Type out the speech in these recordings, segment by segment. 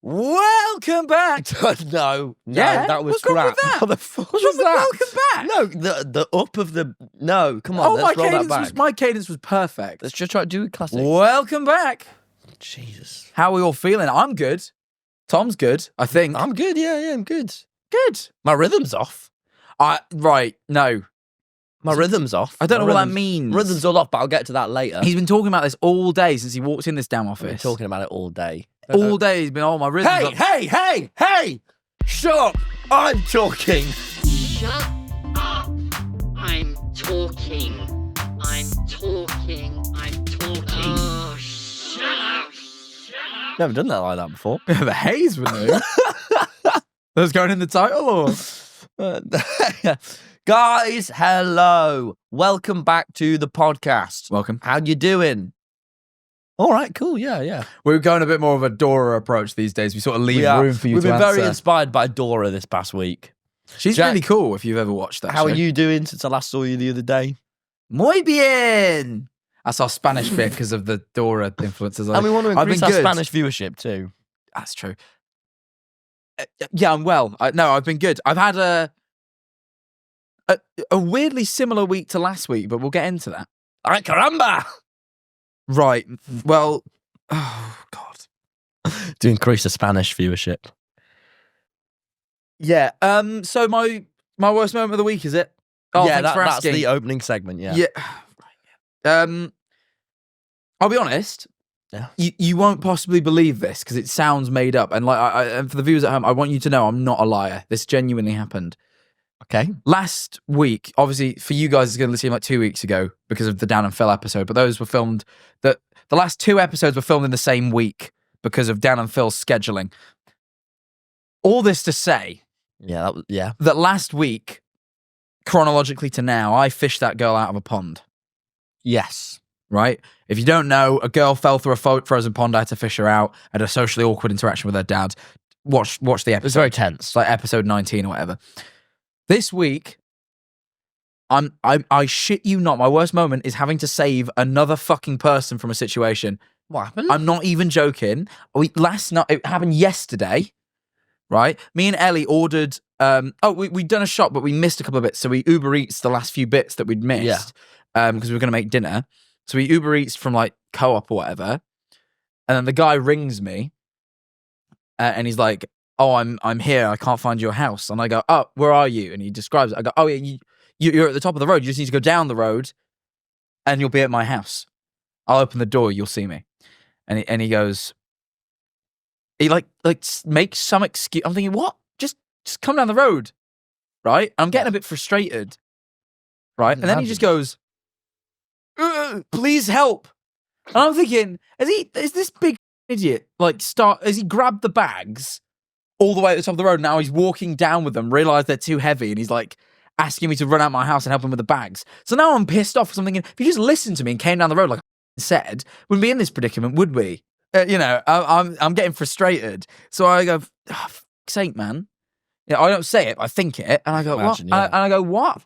Welcome back. No, Yeah? that was What's wrong crap. with that? What the fuck What's was wrong that? with welcome back? No, the up of the no. Come on, let's roll that back. My cadence was perfect. Let's just try to do a classic. Welcome back. Jesus, How are we all feeling? I'm good. Tom's good, I think. I'm good. Yeah, I'm good. good. My rhythm's off. No. My rhythm's off. I don't know My what that rhythm's- means. Rhythm's all off, but I'll get to that later. He's been talking about this all day since he walked in this damn I've been office. talking about it all day. All day he's been, my rhythm's Hey, up. hey! Shut up! I'm talking. Shut up! I'm talking. Oh, shut up! Never done that like that before. The haze with me. That's going in the title, or? Guys, hello. Welcome back to the podcast. Welcome. How you doing? All right, cool. Yeah. We're going a bit more of a Dora approach these days. We sort of leave room for you We've to been answer. very inspired by Dora this past week. She's Jack- really cool if you've ever watched that How show. are you doing since I last saw you the other day? Muy bien. That's our Spanish bit because of the Dora influences. And we want to I've increase been our good. Spanish viewership too. That's true. Yeah, I'm well. I've been good. I've had a weirdly similar week to last week, but we'll get into that. Ay, caramba! Right. Well, oh, God. To increase the Spanish viewership. Yeah. So my worst moment of the week, is it? Oh, yeah, thanks for that's asking. the opening segment, yeah. Yeah. I'll be honest. Yeah. You won't possibly believe this because it sounds made up. And and for the viewers at home, I want you to know I'm not a liar. This genuinely happened. Okay. Last week, obviously for you guys, it's going to seem like 2 weeks ago because of the Dan and Phil episode. But those were filmed. The last two episodes were filmed in the same week because of Dan and Phil's scheduling. All this to say Yeah, yeah. that last week, chronologically to now, I fished that girl out of a pond. Yes. Right? If you don't know, a girl fell through a frozen pond. I had to fish her out. Had a socially awkward interaction with her dad. Watch the episode. It's very tense. It's like episode 19 or whatever. This week, I shit you not, my worst moment is having to save another fucking person from a situation. What happened? I'm not even joking. Last night, it happened yesterday, right? Me and Ellie ordered, we'd done a shop, but we missed a couple of bits. So we Uber Eats the last few bits that we'd missed because we were going to make dinner. So we Uber Eats from like Co-op or whatever. And then the guy rings me and he's like, oh, I'm here. I can't find your house. And I go, oh, where are you? And he describes it. I go, oh, yeah, you're at the top of the road. You just need to go down the road and you'll be at my house. I'll open the door. You'll see me. And he goes, he like makes some excuse. I'm thinking, what? Just come down the road. Right? I'm getting a bit frustrated. Right? And then he just goes, please help. And I'm thinking, is this big idiot has he grabbed the bags all the way at the top of the road? Now he's walking down with them, realised they're too heavy, and he's like asking me to run out my house and help him with the bags. So now I'm pissed off because I'm thinking, if you just listened to me and came down the road like I said, wouldn't be in this predicament, would we? I'm getting frustrated. So I go, oh, fuck's sake, man. Yeah, I don't say it, I think it, and I go, Imagine, what? yeah. And I go, what?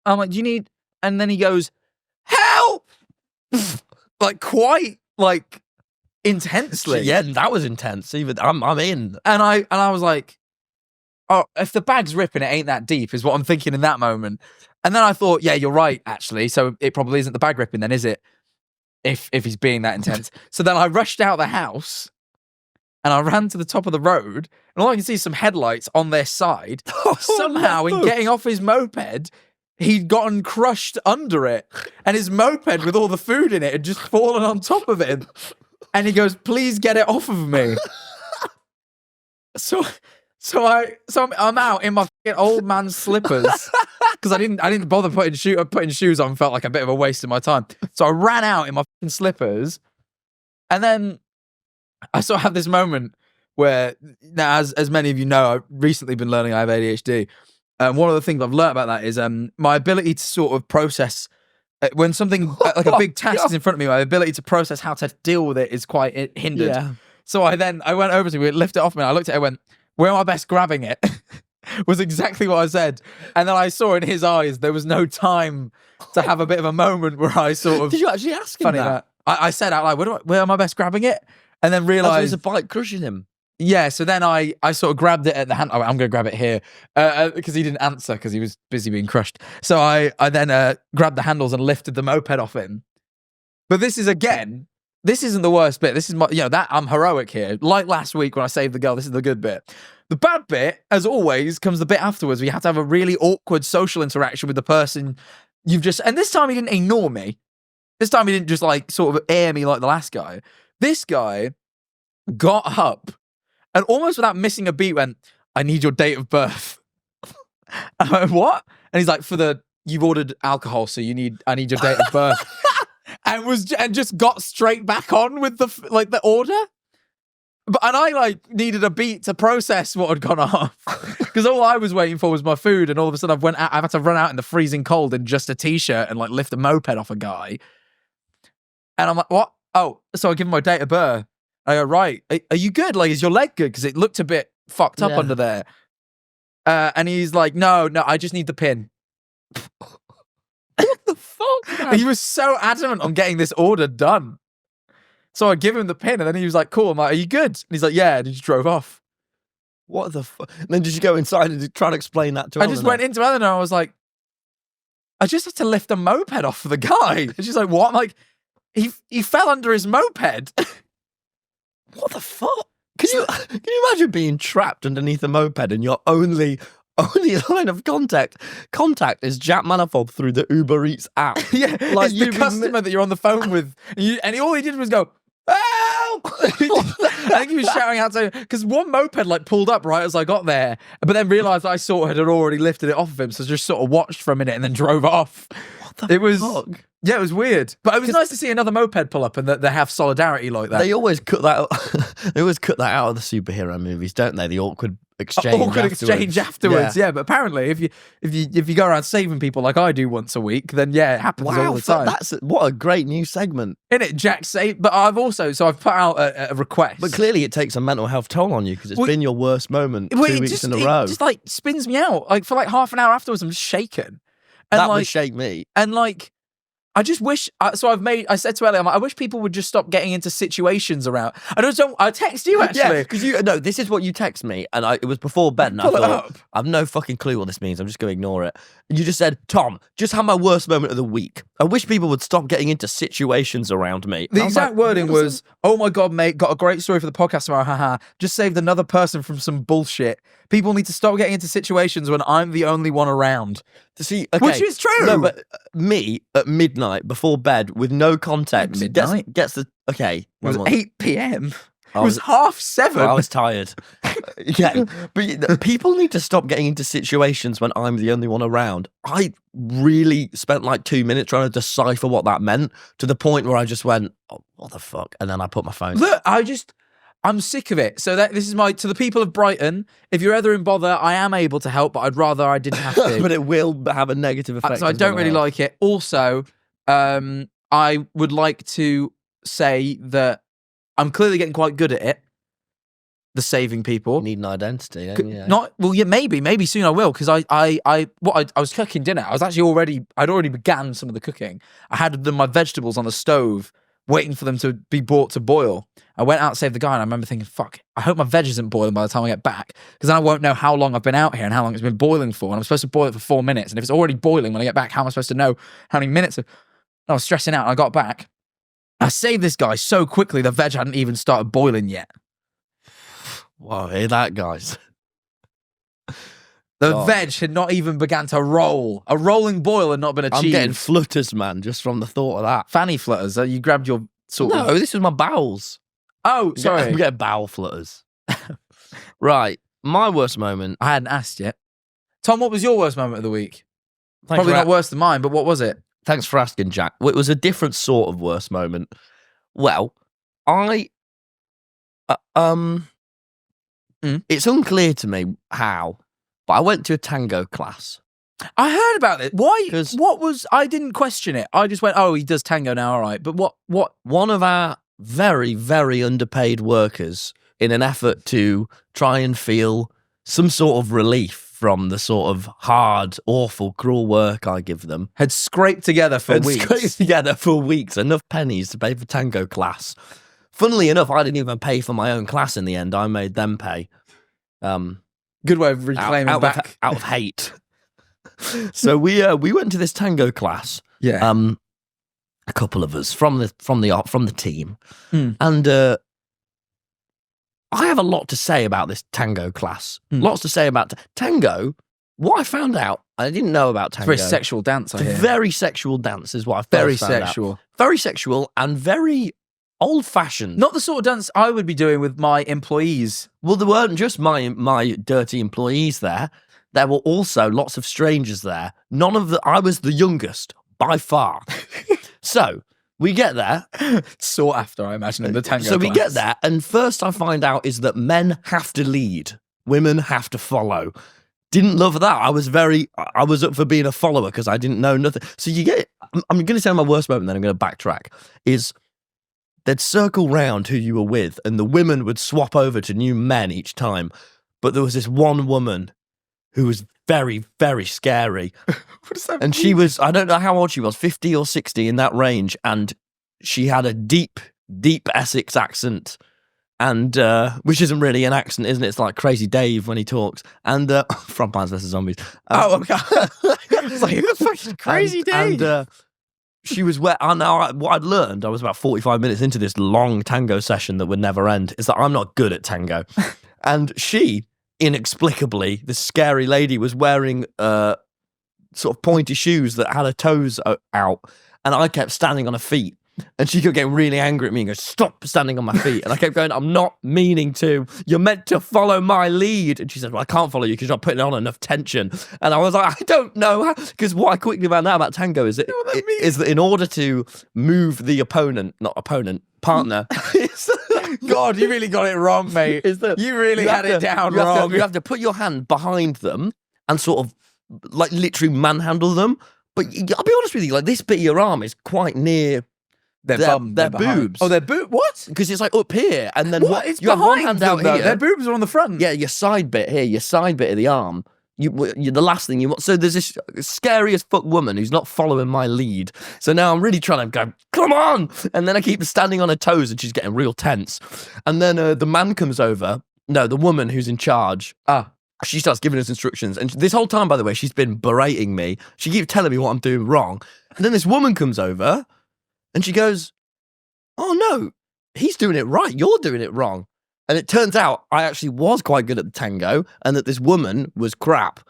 I'm like, do you need? And then he goes, help! Quite intensely. Yeah, that was intense. Even I'm in. And I was like, oh, if the bag's ripping, it ain't that deep, is what I'm thinking in that moment. And then I thought, yeah, you're right, actually. So it probably isn't the bag ripping then, is it? If he's being that intense. So then I rushed out of the house and I ran to the top of the road, and all I can see is some headlights on their side. Somehow, in getting off his moped, he'd gotten crushed under it, and his moped with all the food in it had just fallen on top of him. And he goes, please get it off of me. So I'm out in my fucking old man slippers because I didn't bother putting shoes on. Felt like a bit of a waste of my time. So I ran out in my fucking slippers, and then I sort of have this moment where now, as many of you know, I've recently been learning I have ADHD. One of the things I've learned about that is my ability to sort of process when something like a big task is in front of me. My ability to process how to deal with it is quite hindered. Yeah. So I went over to him, lifted it off me, and I looked at it and went, where am I best grabbing it? Was exactly what I said. And then I saw in his eyes there was no time to have a bit of a moment where I sort of... Did you actually ask him that? I said out loud, where am I best grabbing it? And then As realised... was a bike crushing him. Yeah, so then I sort of grabbed it at the hand. Oh, I'm going to grab it here because he didn't answer because he was busy being crushed. So I then grabbed the handles and lifted the moped off him. But this isn't the worst bit. This is that I'm heroic here. Like last week when I saved the girl, this is the good bit. The bad bit, as always, comes the bit afterwards where you have to have a really awkward social interaction with the person you've just... And this time he didn't ignore me. This time he didn't just like sort of air me like the last guy. This guy got up and almost without missing a beat went, I need your date of birth. I went, what? And he's like, you've ordered alcohol, so I need your date of birth. and just got straight back on with the order. And I needed a beat to process what had gone off. Because all I was waiting for was my food, and all of a sudden I've had to run out in the freezing cold in just a t-shirt and lift a moped off a guy. And I'm like, what? Oh, so I give him my date of birth. I go, right, are you good? Is your leg good? Because it looked a bit fucked up under there. And he's like, no, I just need the pin. What the fuck, man? He was so adamant on getting this order done. So I give him the pin, and then he was like, cool. I'm like, are you good? And he's like, yeah, and he just drove off. What the fuck? Then did you go inside and try to explain that to Eleanor? I just went into Eleanor, and I was like, I just had to lift a moped off for the guy. And she's like, what? I'm like, he fell under his moped. What the fuck? Can you imagine being trapped underneath a moped and your only line of contact is Jack Manifold through the Uber Eats app? Yeah, it's the customer that you're on the phone with, and all he did was go, help! I think he was shouting out to, because one moped pulled up right as I got there, but then realised I sort of had already lifted it off of him, so just sort of watched for a minute and then drove off. What the fuck? Yeah, it was weird, but it was nice to see another moped pull up and that they have solidarity like that. They always cut that. They always cut that out of the superhero movies, don't they? The awkward exchange afterwards. Yeah, but apparently, if you go around saving people like I do once a week, then yeah, it happens all the time. What a great new segment, isn't it, Jack? But I've put out a request. But clearly, it takes a mental health toll on you because it's been your worst moment 2 weeks in a row. It just spins me out. For half an hour afterwards, I'm just shaken. And that would shake me. And I just wish. So I said to Ellie, I wish people would just stop getting into situations around. I text you actually. Yeah, because this is what you text me, and it was before bed, and I thought, I have no fucking clue what this means. I'm just going to ignore it. And you just said, Tom, just had my worst moment of the week. I wish people would stop getting into situations around me. The exact wording was, oh my God, mate, got a great story for the podcast tomorrow. Haha. Just saved another person from some bullshit. People need to stop getting into situations when I'm the only one around. See, okay. Which is true. No, but me at midnight before bed with no context gets the okay. It was 8 p.m. It was 7:30. I was tired. Yeah, but people need to stop getting into situations when I'm the only one around. I really spent 2 minutes trying to decipher what that meant, to the point where I just went, oh, what the fuck? And then I put my phone down. Look, I'm sick of it. So this is to the people of Brighton, if you're ever in bother, I am able to help, but I'd rather I didn't have to. But it will have a negative effect. So I don't really like it. Also, I would like to say that I'm clearly getting quite good at it. The saving people. Need an identity, yeah. Maybe soon I will, because I was cooking dinner. I'd already began some of the cooking. I had my vegetables on the stove, waiting for them to be brought to boil. I went out to save the guy, and I remember thinking, fuck, I hope my veg isn't boiling by the time I get back, because then I won't know how long I've been out here and how long it's been boiling for, and I'm supposed to boil it for 4 minutes, and if it's already boiling when I get back, how am I supposed to know how many minutes? I was stressing out, and I got back. I saved this guy so quickly, the veg hadn't even started boiling yet. Wow, hear that, guys? The veg had not even begun to roll. A rolling boil had not been achieved. I'm getting flutters, man, just from the thought of that. Fanny flutters. You grabbed your sort of... No, this is my bowels. Oh, sorry. I'm getting bowel flutters. Right, my worst moment. I hadn't asked yet. Tom, what was your worst moment of the week? Probably not worse than mine, but what was it? Thanks for asking, Jack. It was a different sort of worst moment. Well, it's unclear to me how, but I went to a tango class. I heard about it. Why? I didn't question it. I just went, oh, he does tango now, all right. But what? One of our very, very underpaid workers, in an effort to try and feel some sort of relief from the sort of hard, awful, cruel work I give them, had scraped together for weeks. Enough pennies to pay for tango class Funnily enough, I didn't even pay for my own class in the end. I made them pay. Good way of reclaiming back. Out of hate. So we went to this tango class. Yeah. A couple of us from the team, and I have a lot to say about this tango class. Lots to say about tango. What I found out, I didn't know about tango. It's a very sexual dance, I hear. Very sexual dance is what I Very first found sexual. out. Very sexual and very old-fashioned. Not the sort of dance I would be doing with my employees. Well, there weren't just my dirty employees there. There were also lots of strangers there. I was the youngest, by far. So, we get there. Sought after, I imagine, in the tango So we class. get there, and first I find out is that men have to lead. Women have to follow. Didn't love that. I was up for being a follower because I didn't know nothing. So I'm going to say my worst moment, then I'm going to backtrack, is they'd circle round who you were with, and the women would swap over to new men each time. But there was this one woman who was very, very scary. What does that And mean? she was, I don't know how old she was, 50 or 60 in that range. And she had a deep, deep Essex accent. And, which isn't really an accent, isn't it? It's like Crazy Dave when he talks. And, from Plants vs. Zombies. Oh, okay. I was like, who the fuck is Crazy Dave? And she was what I'd learned, I was about 45 minutes into this long tango session that would never end, is that I'm not good at tango. And she, inexplicably, this scary lady was wearing sort of pointy shoes that had her toes out, and I kept standing on her feet, and she kept getting really angry at me and go, "Stop standing on my feet." And I kept going, "I'm not meaning to. You're meant to follow my lead." And she said, "Well, I can't follow you because you're not putting on enough tension." And I was like, "I don't know," because what I quickly found out about tango is that in order to move the partner, God, you really got it wrong, mate. You really had it down wrong. You have to put your hand behind them and sort of like literally manhandle them. But I'll be honest with you, like this bit of your arm is quite near their boobs. Oh, their boob? What? Because it's like up here, and then What? It's you have one behind hand out them, though. here. Their boobs are on the front. Yeah, your side bit here, your side bit of the arm. You're the last thing you want. So there's this scary as fuck woman who's not following my lead. So now I'm really trying to go, "Come on!" And then I keep standing on her toes, and she's getting real tense. And then the man comes over. No, the woman who's in charge. She starts giving us instructions. And this whole time, by the way, she's been berating me. She keeps telling me what I'm doing wrong. And then this woman comes over, and she goes, "Oh no, he's doing it right. You're doing it wrong." And it turns out I actually was quite good at the tango, and that this woman was crap,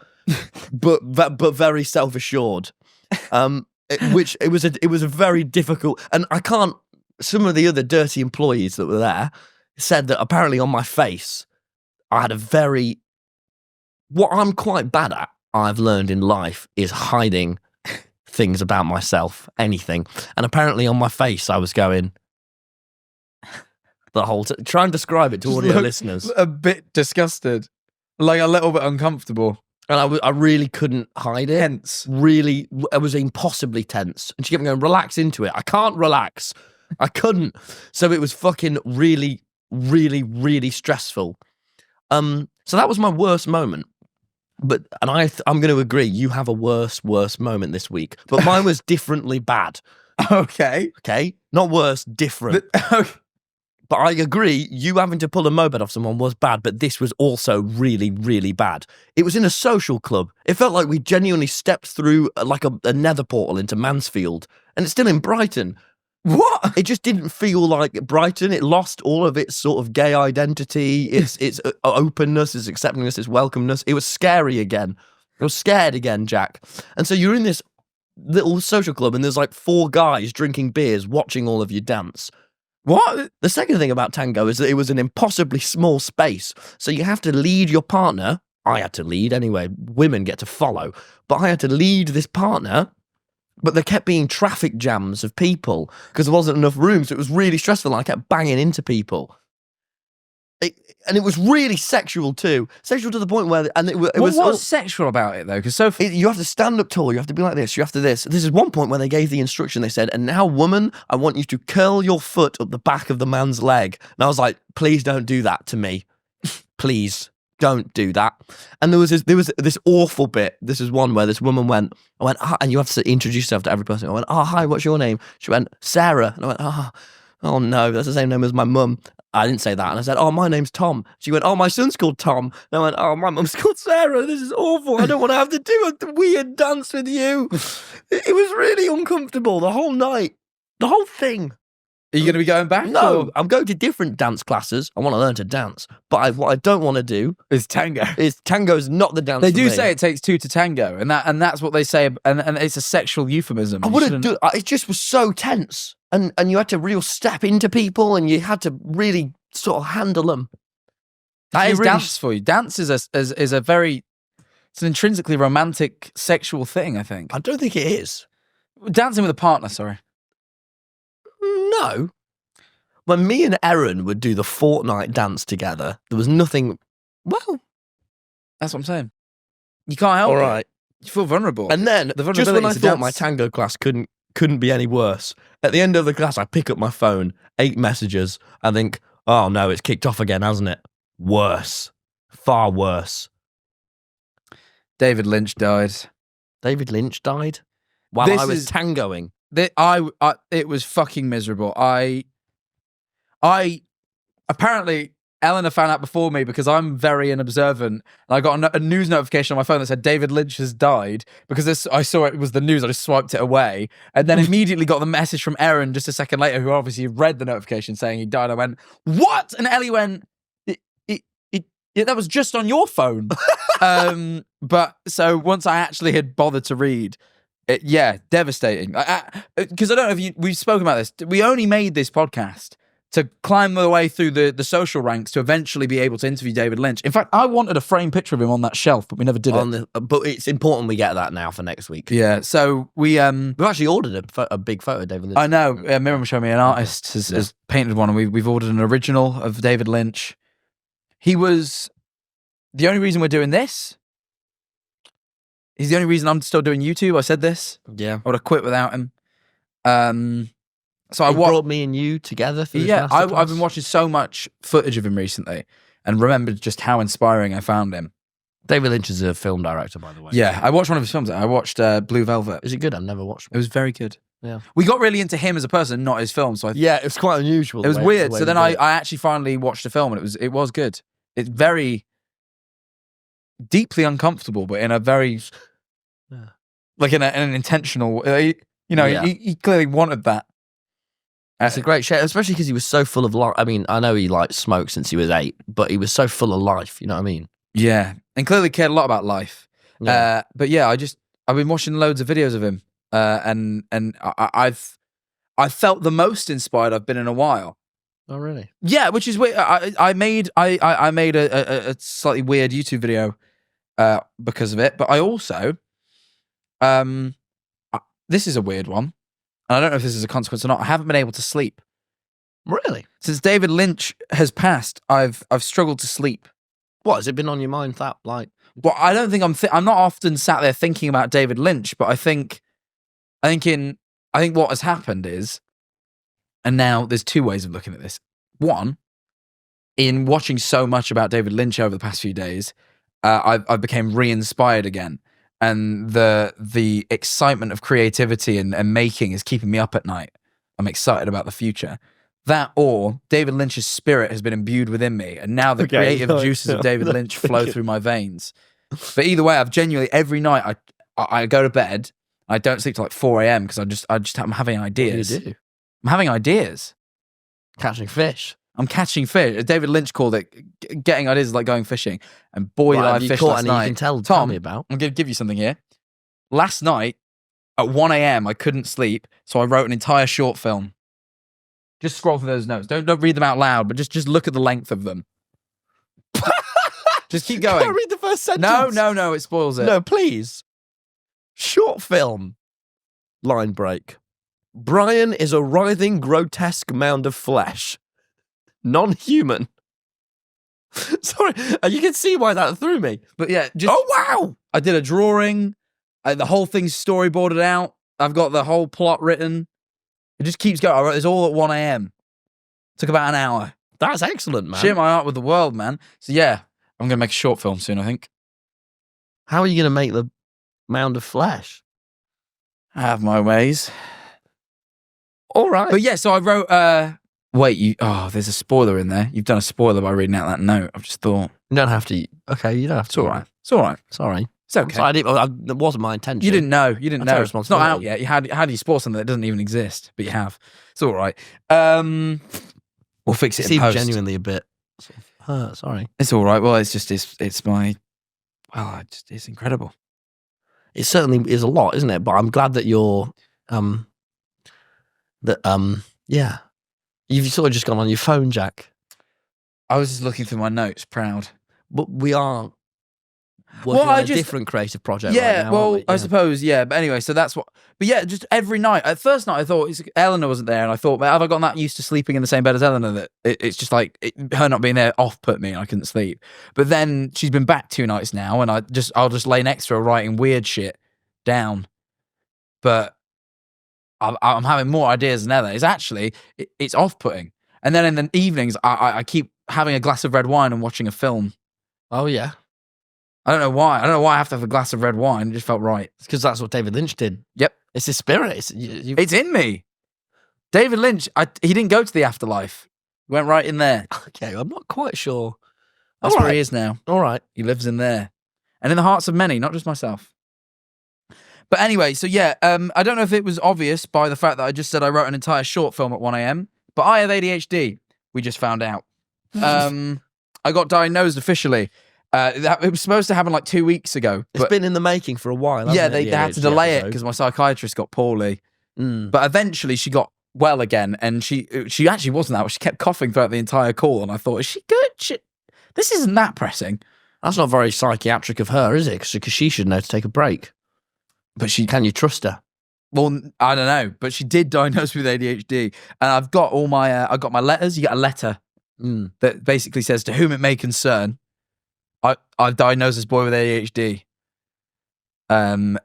but very self-assured. It was a very difficult, and I can't. Some of the other dirty employees that were there said that apparently on my face I had what I'm quite bad at, I've learned in life, is hiding things about myself, anything. And apparently on my face I was going the whole time. Try and describe it to audio listeners. A bit disgusted. Like a little bit uncomfortable. And I really couldn't hide it. Tense. Really, I was impossibly tense. And she kept going, "Relax into it." I can't relax. I couldn't. So it was fucking really, really, really stressful. So that was my worst moment. But I'm going to agree, you have a worse moment this week. But mine was differently bad. Okay. Okay? Not worse, different. But I agree, you having to pull a moped off someone was bad, but this was also really, really bad. It was in a social club. It felt like we genuinely stepped through like a nether portal into Mansfield, and it's still in Brighton. What? It just didn't feel like Brighton. It lost all of its sort of gay identity, its openness, its acceptingness, its welcomeness. It was scary again. I was scared again, Jack. And so you're in this little social club, and there's like 4 guys drinking beers, watching all of you dance. What? The second thing about tango is that it was an impossibly small space. So you have to lead your partner. I had to lead anyway. Women get to follow. But I had to lead this partner. But there kept being traffic jams of people because there wasn't enough room. So it was really stressful. And I kept banging into people. And it was really sexual too. Sexual to the point where... And it was what's sexual about it, though? Because you have to stand up tall. You have to be like this. You have to this. This is one point where they gave the instruction. They said, "And now, woman, I want you to curl your foot up the back of the man's leg." And I was like, "Please don't do that to me. Please don't do that." And there was this awful bit. This is one where this woman went, and you have to introduce yourself to every person. I went, "Oh, hi, what's your name?" She went, "Sarah." And I went, "Oh, Oh no, that's the same name as my mum. I didn't say that. And I said, oh, my name's Tom. She went, oh, my son's called Tom. And I went, oh, my mum's called Sarah. This is awful. I don't want to have to do a weird dance with you. It was really uncomfortable the whole night. The whole thing. Are you going to be going back? No, or I'm going to different dance classes. I want to learn to dance. But what I don't want to do is tango? is tango's not the dance They for do me. say it takes two to tango, and that's what they say, and it's a sexual euphemism. I You wouldn't shouldn't- do it. Just was so tense. And you had to real step into people and you had to really sort of handle them. That It is really- dance for you. Dance is a very, it's an intrinsically romantic sexual thing, I think. I don't think it is. Dancing with a partner, sorry. No. When me and Erin would do the fortnight dance together, there was nothing. Well, That's what I'm saying. You can't help all it. right. You feel vulnerable. And then, The just when I vulnerability to thought my dance- tango class couldn't be any worse, at the end of the class, I pick up my phone, 8 messages, I think, oh no, it's kicked off again, hasn't it? Worse. Far worse. David Lynch died. David Lynch died while This I was is- tangoing. It was fucking miserable. I apparently Eleanor found out before me because I'm very unobservant, and I got a news notification on my phone that said David Lynch has died. Because I saw it was the news, I just swiped it away, and then immediately got the message from Erin just a second later, who obviously read the notification saying he died. I went, "What?" And Ellie went, "That was just on your phone." But so once I actually had bothered to read. Devastating. Because I don't know if we've spoken about this. We only made this podcast to climb the way through the social ranks to eventually be able to interview David Lynch. In fact, I wanted a framed picture of him on that shelf, but we never did it. But it's important we get that now for next week. Yeah, so we We've actually ordered a big photo of David Lynch. I know Miriam showed me an artist has painted one, and we've ordered an original of David Lynch. He was the only reason we're doing this. He's the only reason I'm still doing YouTube. I said this. Yeah. I would have quit without him. So He I brought me and you together for this I've masterclass. been watching so much footage of him recently and remembered just how inspiring I found him. David Lynch is a film director, by the way. Yeah, I watched one of his films. I watched Blue Velvet. Is it good? I've never watched It was very good. Yeah. We got really into him as a person, not his film. So Yeah, it was quite unusual. it was weird. So then I actually finally watched the film, and it was good. It's very deeply uncomfortable, but in a very like in an intentional. Yeah. He clearly wanted that. It's a great show, especially because he was so full of life. I mean, I know he smoked since he was 8, but he was so full of life. You know what I mean? Yeah, and clearly cared a lot about life. Yeah. But yeah, I've been watching loads of videos of him, and I've felt the most inspired I've been in a while. Oh, really? Yeah, which is weird. I made a slightly weird YouTube video because of it, but I also this is a weird one, and I don't know if this is a consequence or not. I haven't been able to sleep Really? since David Lynch has passed. I've struggled to sleep. What has it been on your mind? Well, I don't think I'm not often sat there thinking about David Lynch, but I think what has happened is, and now there's two ways of looking at this. One, in watching so much about David Lynch over the past few days, I've became re-inspired again, and the excitement of creativity and making is keeping me up at night. I'm excited about the future. That or David Lynch's spirit has been imbued within me, and now the creative juices of David Lynch flow through my veins. But either way, I've genuinely every night I go to bed. I don't sleep till like 4 a.m. because I'm having ideas. What do you do? I'm having ideas. Catching fish. I'm catching fish. David Lynch called it getting ideas is like going fishing. And boy, did Right, I have you fish caught last any night. you can tell Tom, me about? I'm going to give you something here. Last night at 1 a.m. I couldn't sleep, so I wrote an entire short film. Just scroll through those notes. Don't read them out loud, but just look at the length of them. Just keep going. Can I read the first sentence? No, it spoils it. No, please. Short film. Line break. Brian is a writhing, grotesque mound of flesh. Non-human. Sorry, you can see why that threw me. But yeah, just Oh, wow! I did a drawing. The whole thing's storyboarded out. I've got the whole plot written. It just keeps going. I wrote this all at 1 a.m. Took about an hour. That's excellent, man. Share my art with the world, man. So yeah, I'm going to make a short film soon, I think. How are you going to make the mound of flesh? I have my ways. All right. But yeah, so I wrote Wait, there's a spoiler in there. You've done a spoiler by reading out that note. I've just thought. You don't have to. Okay, you don't have to. It's all right. It's all right. Sorry. It's okay. Sorry, that wasn't my intention. You didn't know. You didn't I take know. It's not responsibility. out yet. How do you spoil something that doesn't even exist? But you have. It's all right. We'll fix it in seems post. genuinely a bit hurt. Sorry. It's all right. Well, it's incredible. It certainly is a lot, isn't it? But I'm glad that you're yeah. You've sort of just gone on your phone, Jack. I was just looking through my notes, proud. But we are working on a different creative project right now, aren't we? I suppose, yeah. But anyway, so that's what. But yeah, just every night. At first night, I thought Eleanor wasn't there, and I thought, have I gotten that used to sleeping in the same bed as Eleanor that it's just like her not being there off-put me, and I couldn't sleep. But then she's been back 2 nights now, and I'll just lay next to her writing weird shit down. But I'm having more ideas than ever. It's actually it's off-putting. And then in the evenings, I keep having a glass of red wine and watching a film. Oh yeah. I don't know why. I don't know why I have to have a glass of red wine. It just felt right. It's because that's what David Lynch did. Yep. It's his spirit. It's in me. David Lynch, he didn't go to the afterlife. He went right in there. Okay, I'm not quite sure. That's All where right. he is now. All right. He lives in there. And in the hearts of many, not just myself. But anyway, so yeah, I don't know if it was obvious by the fact that I just said I wrote an entire short film at 1 a.m., but I have ADHD. We just found out. I got diagnosed officially. It was supposed to happen like 2 weeks ago. It's been in the making for a while. Yeah, hasn't they it, had to the delay it episode? because my psychiatrist got poorly. Mm. But eventually she got well again, and she actually wasn't that, but she kept coughing throughout the entire call, and I thought, is she good? This isn't that pressing. That's not very psychiatric of her, is it? Because she should know to take a break. But Can you trust her? Well, I don't know, but she did diagnose me with ADHD, and I've got all my I got my letters. You get a letter that basically says, to whom it may concern, I've diagnosed this boy with ADHD. And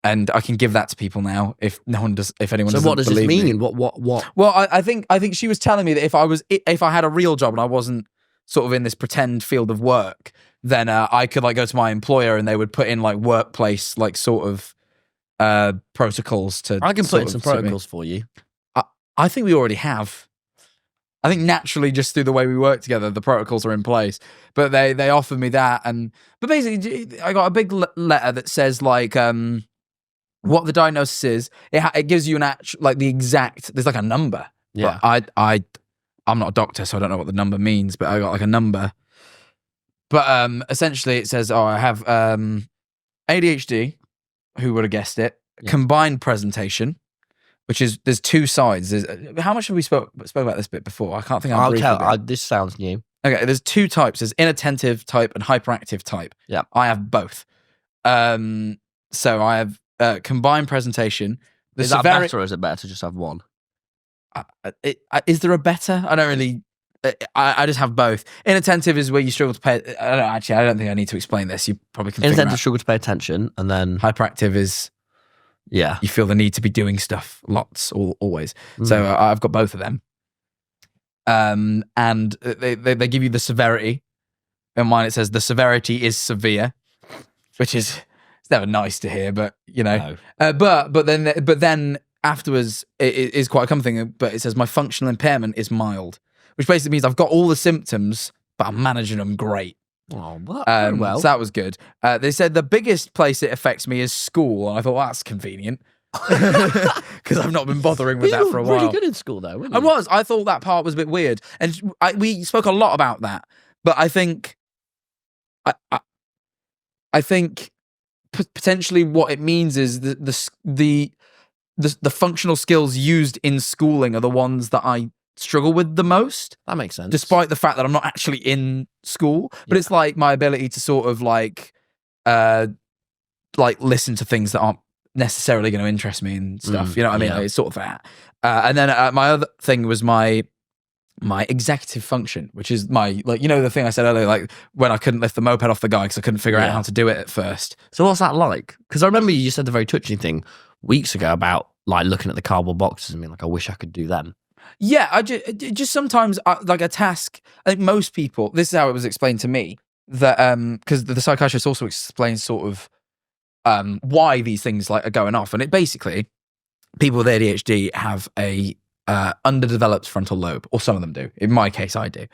I can give that to people now if anyone doesn't. So what does this believe me. mean? What? Well, I think she was telling me that if I had a real job and I wasn't sort of in this pretend field of work, then I could like go to my employer and they would put in like workplace like sort of protocols to. I can put in some suit me. protocols for you. I think we already have. I think naturally, just through the way we work together, the protocols are in place. But they offered me that, but basically, I got a big letter that says like what the diagnosis is. It gives you the exact. There's like a number. Yeah. But I'm not a doctor, so I don't know what the number means. But I got like a number. But essentially, it says, I have ADHD. Who would have guessed it? Yeah. Combined presentation. Which is, there's 2 sides. How much have we spoke about this bit before? I can't think I've briefly did. This sounds new. Okay, there's 2 types. There's inattentive type and hyperactive type. Yeah. I have both. So I have combined presentation. Is that better or is it better to just have one? Is there a better? I don't really... I just have both. Inattentive is where you struggle to pay... I don't think I need to explain this. You probably can figure it Inattentive, out. struggle to pay attention, and then... Hyperactive is... Yeah. You feel the need to be doing stuff lots, always. So I've got both of them. And they give you the severity. In mine, it says the severity is severe, which is it's never nice to hear, but you know. No. But then afterwards, it is quite a common thing. But it says my functional impairment is mild, which basically means I've got all the symptoms, but I'm managing them great. Oh, well. So that was good. They said the biggest place it affects me is school, and I thought, well, that's convenient because I've not been bothering with that for a while. Really good in school, though. Weren't I you? was. I thought that part was a bit weird, and we spoke a lot about that. But I think, I think potentially what it means is the functional skills used in schooling are the ones that I struggle with the most. That makes sense. Despite the fact that I'm not actually in school, but it's like my ability to sort of like listen to things that aren't necessarily going to interest me and stuff. You know what I mean? yeah. Like, it's sort of that. And then my other thing was my executive function, which is my, like, you know, the thing I said earlier, like when I couldn't lift the moped off the guy because I couldn't figure out how to do it at first. So what's that like? Because I remember you said the very touching thing weeks ago about like looking at the cardboard boxes and being like, I wish I could do them. Yeah, I just sometimes like a task. I think most people. This is how it was explained to me that because the psychiatrist also explains sort of why these things like are going off, and it basically people with ADHD have a underdeveloped frontal lobe, or some of them do. In my case, I do.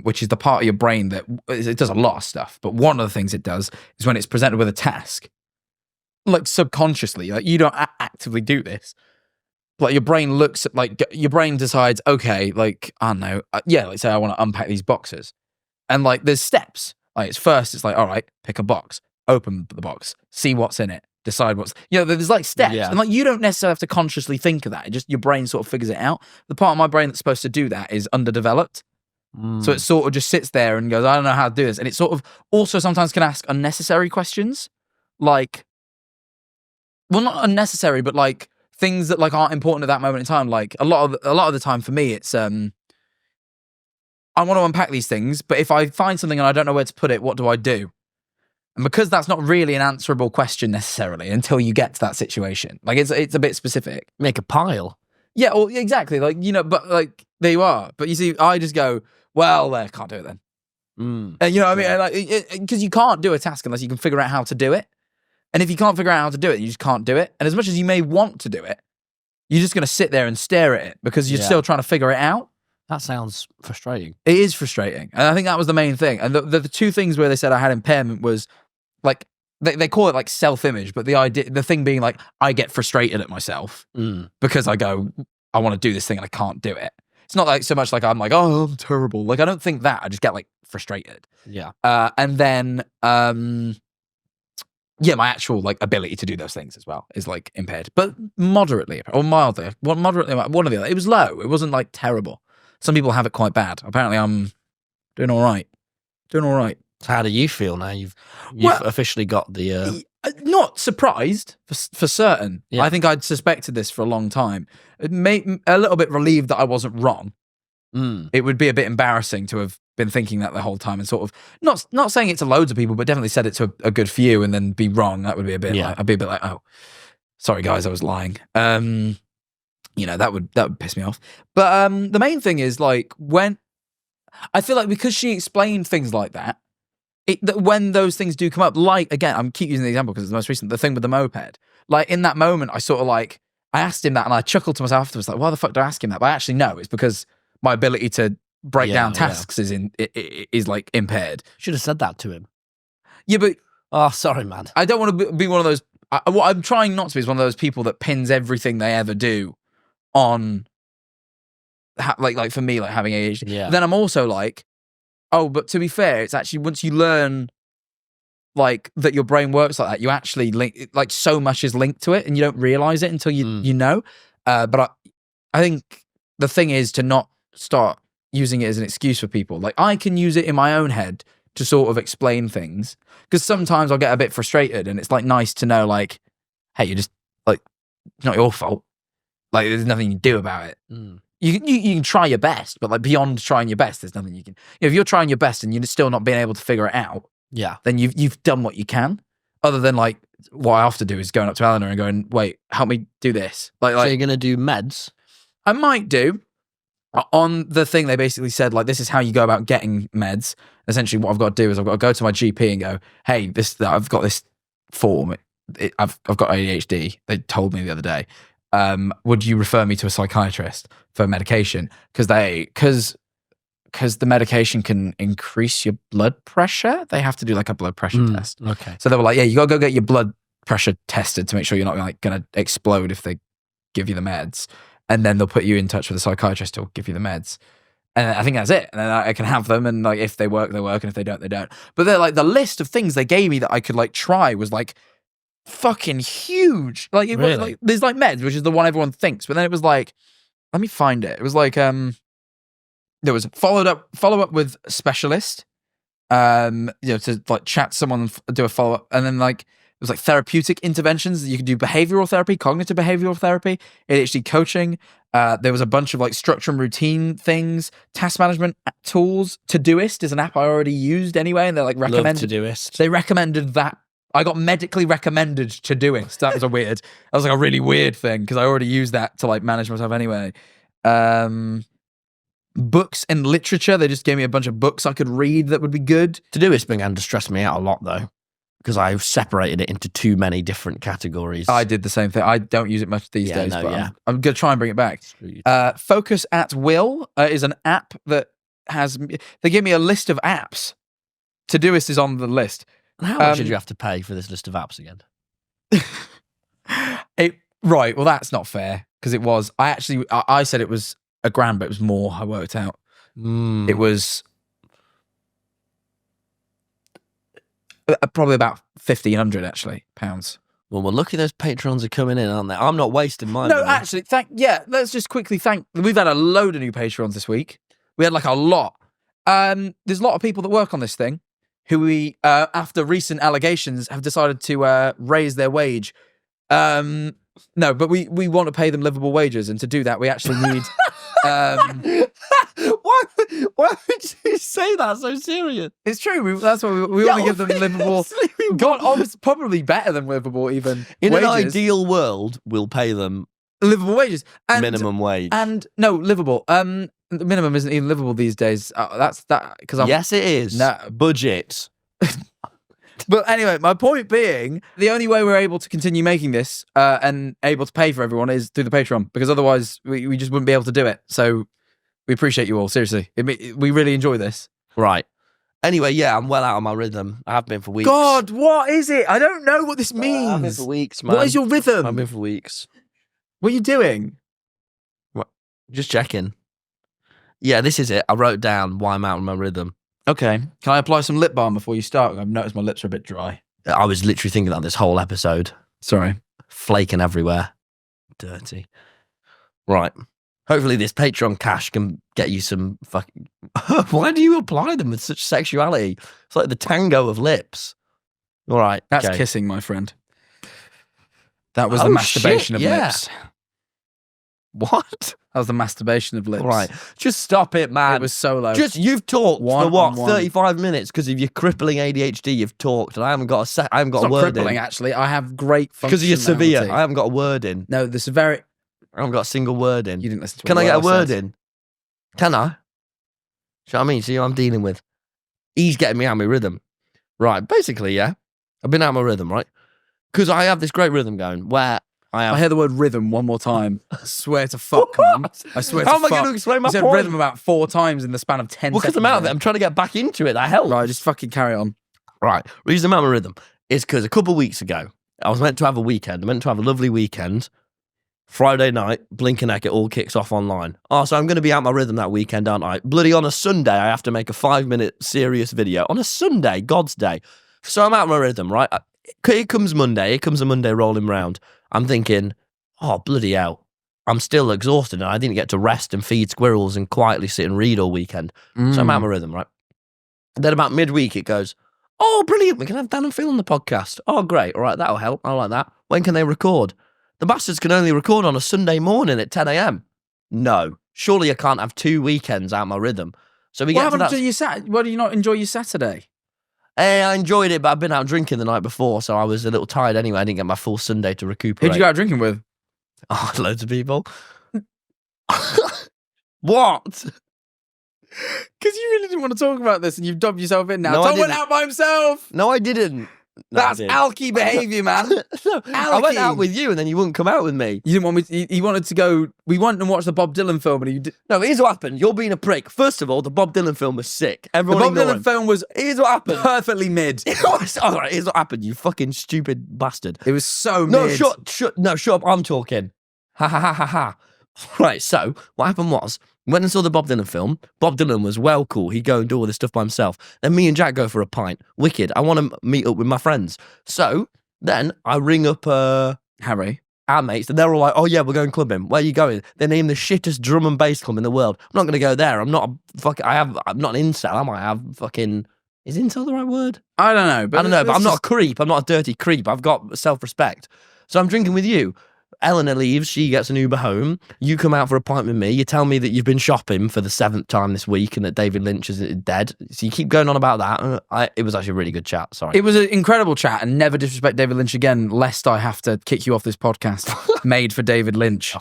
Which is the part of your brain that it does a lot of stuff. But one of the things it does is when it's presented with a task, like subconsciously, like you don't actively do this. Like your brain looks at, like your brain decides, okay, like, I don't know. Like say I want to unpack these boxes. And like there's steps. Like it's like, all right, pick a box, open the box, see what's in it, decide what's, there's like steps. Yeah. And like you don't necessarily have to consciously think of that. It just, your brain sort of figures it out. The part of my brain that's supposed to do that is underdeveloped. So it sort of just sits there and goes, I don't know how to do this. And it sort of also sometimes can ask unnecessary questions. Like, well, not unnecessary, but like things that like aren't important at that moment in time. Like a lot of the time for me, it's I want to unpack these things, but if I find something and I don't know where to put it, what do I do? And because that's not really an answerable question necessarily until you get to that situation. Like it's a bit specific. Make a pile. Yeah, well, exactly. Like, but like there you are. But you see, I just go, well, I can't do it then. And you know what I mean? Like, because you can't do a task unless you can figure out how to do it. And if you can't figure out how to do it, you just can't do it. And as much as you may want to do it, you're just going to sit there and stare at it because you're still trying to figure it out. That sounds frustrating. It is frustrating. And I think that was the main thing. And the two things where they said I had impairment was like, they call it like self-image, but the thing being like, I get frustrated at myself because I go, I want to do this thing and I can't do it. It's not like so much like I'm like, oh, I'm terrible. Like I don't think that. I just get like frustrated. Yeah. And then, my actual like ability to do those things as well is like impaired, but moderately or mildly. Moderately, one of the other. It was low. It wasn't like terrible. Some people have it quite bad. Apparently, I'm doing all right. So how do you feel now? You've officially got the. Not surprised for certain. Yeah. I think I'd suspected this for a long time. It made a little bit relieved that I wasn't wrong. It would be a bit embarrassing to have been thinking that the whole time and sort of not saying it to loads of people, but definitely said it to a good few and then be wrong. That would be a bit. Like, I'd be a bit like, oh, sorry guys, I was lying. That would piss me off. But the main thing is like when I feel like because she explained things like that. When those things do come up, like, again, I'm keep using the example because it's the most recent, the thing with the moped. Like, in that moment, I sort of like, I asked him that and I chuckled to myself afterwards, like, why the fuck do I ask him that? But I actually know it's because my ability to break down tasks is like impaired. Should have said that to him. Yeah, but... Oh, sorry, man. I don't want to be one of those... what I'm trying not to be is one of those people that pins everything they ever do on... like for me, like having ADHD. Yeah. Then I'm also like, oh, but to be fair, it's actually once you learn like that your brain works like that, you actually link like so much is linked to it and you don't realize it until you know. But I think the thing is to not start using it as an excuse for people. Like I can use it in my own head to sort of explain things because sometimes I'll get a bit frustrated and it's like nice to know like, hey, you're just like, it's not your fault. Like there's nothing you do about it. You can try your best, but like beyond trying your best, there's nothing you can. If you're trying your best and you're still not being able to figure it out, then you've done what you can. Other than like what I have to do is going up to Eleanor and going, wait, help me do this. Like so you're gonna do meds? I might do. On the thing, they basically said like this is how you go about getting meds. Essentially, what I've got to do is I've got to go to my GP and go, hey, I've got this form. I've got ADHD. They told me the other day. Would you refer me to a psychiatrist for medication? Because the medication can increase your blood pressure. They have to do like a blood pressure test. Okay. So they were like, yeah, you gotta go get your blood pressure tested to make sure you're not like gonna explode if they give you the meds. And then they'll put you in touch with a psychiatrist who'll give you the meds. And I think that's it. And then I can have them. And like if they work, they work. And if they don't, they don't. But they're like the list of things they gave me that I could like try was like fucking huge. Like it was like there's like meds, which is the one everyone thinks, but then it was like, let me find it. It was like there was follow up with specialist, to like chat to someone, do a follow up, and then like it was like therapeutic interventions. You could do behavioral therapy, cognitive behavioral therapy, ADHD coaching. There was a bunch of like structure and routine things, task management tools. Todoist is an app I already used anyway, and they're like recommended. Love Todoist. They recommended that. I got medically recommended Todoist. That was that was like a really weird thing because I already used that to like manage myself anyway. Books and literature. They just gave me a bunch of books I could read that would be good. Todoist began to stress me out a lot though. because I separated it into too many different categories. I did the same thing. I don't use it much these days, no, but yeah. I'm going to try and bring it back. Focus at Will is an app that has. They give me a list of apps. Todoist is on the list. And how much did you have to pay for this list of apps again? Right. Well, that's not fair because it was. I said it was £1,000, but it was more. I worked out. It was probably about 1,500 actually pounds. Well, look at those patrons are coming in, aren't they? I'm not wasting mine. No, actually, let's just quickly thank. We've had a load of new patrons this week. We had like a lot. There's a lot of people that work on this thing who we, after recent allegations, have decided to raise their wage. No, but we want to pay them livable wages, and to do that, we actually need. Why would you say that so serious? It's true. That's why we want to give them livable. God, obviously, probably better than livable even. In wages. an ideal world, we'll pay them livable wages, and, minimum wage. and no livable. The minimum isn't even livable these days. That's because yes, it is. No. Budget. But anyway, my point being, the only way we're able to continue making this and able to pay for everyone is through the Patreon, because otherwise we just wouldn't be able to do it. So we appreciate you all, seriously. We really enjoy this. Right. Anyway, yeah, I'm well out of my rhythm. I have been for weeks. God, what is it? I don't know what this means. I've been for weeks, man. What is your rhythm? I've been for weeks. What are you doing? What? Just checking. Yeah, this is it. I wrote down why I'm out of my rhythm. Okay. Can I apply some lip balm before you start? I've noticed my lips are a bit dry. I was literally thinking that this whole episode. Sorry. Flaking everywhere. Dirty. Right. Hopefully this Patreon cash can get you some fucking... Why do you apply them with such sexuality? It's like the tango of lips. All right. That's okay. kissing, my friend. That was the masturbation of lips. What? That was the masturbation of lips. Right. Just stop it, man. It was so low. You've talked for what, One-on-one. 35 minutes because of your crippling ADHD. You've talked, and I haven't got It's a not word crippling, in. actually. I have great functionality. Because of your severe. I haven't got a word in. No, the severity. I haven't got a single word in. You didn't listen to Can I what get a I word said. in? Can I? Do you know what I mean? See who I'm dealing with. He's getting me out of my rhythm. Right. Basically, yeah. I've been out of my rhythm, right? Because I have this great rhythm going where I hear the word rhythm one more time. I swear to fuck, man. I swear to How am I fuck. going to explain my You said point? rhythm about 4 times in the span of 10 Well, seconds. because I'm out of it. there. I'm trying to get back into it. That helps. Right, just fucking carry on. Right. Reason I'm out of my rhythm is because a couple of weeks ago, I was meant to have a weekend. I meant to have a lovely weekend. Friday night, blink and it all kicks off online. Oh, so I'm going to be out my rhythm that weekend, aren't I? Bloody on a Sunday, I have to make a 5-minute serious video. On a Sunday, God's day. So I'm out of my rhythm, right? Here comes Monday. Here comes a Monday rolling round. I'm thinking, oh, bloody hell. I'm still exhausted and I didn't get to rest and feed squirrels and quietly sit and read all weekend. So I'm out of my rhythm, right? And then about midweek, it goes, oh, brilliant. We can have Dan and Phil on the podcast. Oh, great. All right, that'll help. I like that. When can they record? The bastards can only record on a Sunday morning at 10 a.m. No. Surely I can't have 2 weekends out of my rhythm. So we What get to happened that. to your Why do you not enjoy your Saturday? I enjoyed it, but I've been out drinking the night before, so I was a little tired anyway. I didn't get my full Sunday to recuperate. Who'd you go out drinking with? Oh, loads of people. What? Because you really didn't want to talk about this and you've dubbed yourself in now. No, I Tom went didn't. out by himself. No, I didn't. No, I That's didn't. alky behaviour, man. No, I went Alky. out with you and then you wouldn't come out with me. You didn't want me to, he wanted to go, we went and watched the Bob Dylan film and you did. No, here's what happened. You're being a prick. First of all, the Bob Dylan film was sick. The Everyone Bob ignore Dylan him. film was Here's what happened. perfectly mid. All right, here's what happened, you fucking stupid bastard. It was so No, mid. shut up, I'm talking. Ha ha ha ha ha. Right, so what happened was, went and saw the Bob Dylan film. Bob Dylan was well cool. He'd go and do all this stuff by himself. Then me and Jack go for a pint. Wicked. I want to meet up with my friends. So then I ring up Harry. our mates, and they're all like, oh yeah, we're going clubbing. Where are you going? They name the shittest drum and bass club in the world. I'm not going to go there. I'm not I'm not an incel, am I? I have fucking... Is incel the right word? I don't know. But I don't know, but let's I'm not a creep. I'm not a dirty creep. I've got self-respect. So I'm drinking with you. Eleanor leaves, she gets an Uber home. You come out for a pint with me. You tell me that you've been shopping for the 7th time this week and that David Lynch is dead. So you keep going on about that. It was actually a really good chat. Sorry. It was an incredible chat, and never disrespect David Lynch again, lest I have to kick you off this podcast made for David Lynch.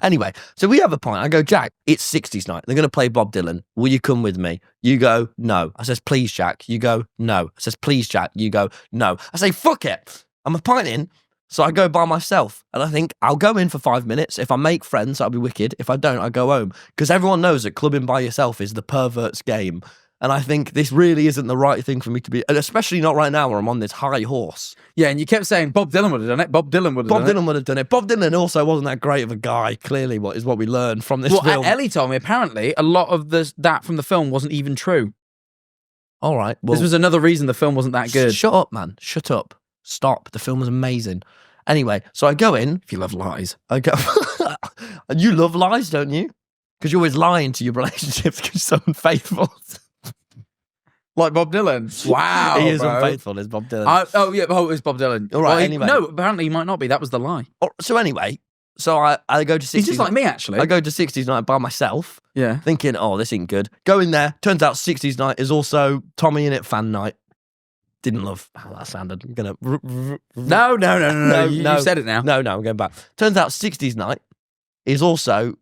Anyway, so we have a pint. I go, Jack, it's 60s night. They're going to play Bob Dylan. Will you come with me? You go, no. I says, please, Jack. You go, no. I says, please, Jack. You go, no. I say, fuck it. I'm a pint in. So I go by myself, and I think I'll go in for 5 minutes. If I make friends, that'll be wicked. If I don't, I go home. Because everyone knows that clubbing by yourself is the pervert's game. And I think this really isn't the right thing for me to be, and especially not right now where I'm on this high horse. Yeah, and you kept saying Bob Dylan would have done it. Bob Dylan would have done it. Bob Dylan also wasn't that great of a guy, clearly, what we learned from this film. Ellie told me, apparently, a lot of that from the film wasn't even true. All right. Well, this was another reason the film wasn't that good. Shut up, man. Shut up. Stop. The film was amazing. Anyway, so I go in. If you love lies. I go, and you love lies, don't you? Because you're always lying to your relationships because you're so unfaithful. Like Bob Dylan. Wow. He is unfaithful, is Bob Dylan. It was Bob Dylan. All right, anyway. No, apparently he might not be. That was the lie. So anyway, I go to 60s. He's just like me, actually. I go to 60s night by myself. Yeah. Thinking, oh, this ain't good. Go in there. Turns out 60s night is also TommyInnit fan night. Didn't love how that sounded. I'm gonna. No. You said it now. No, I'm going back. Turns out 60s night is also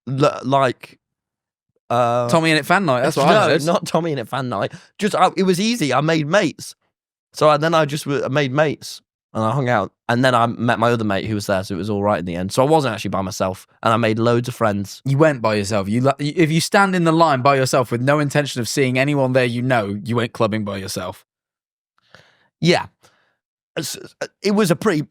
like TommyInnit fan night. That's what I heard. Not TommyInnit fan night. Just it was easy. I made mates. So I made mates and I hung out. And then I met my other mate who was there, so it was all right in the end. So I wasn't actually by myself, and I made loads of friends. You went by yourself. If you stand in the line by yourself with no intention of seeing anyone there, you went clubbing by yourself. Yeah, it was a pretty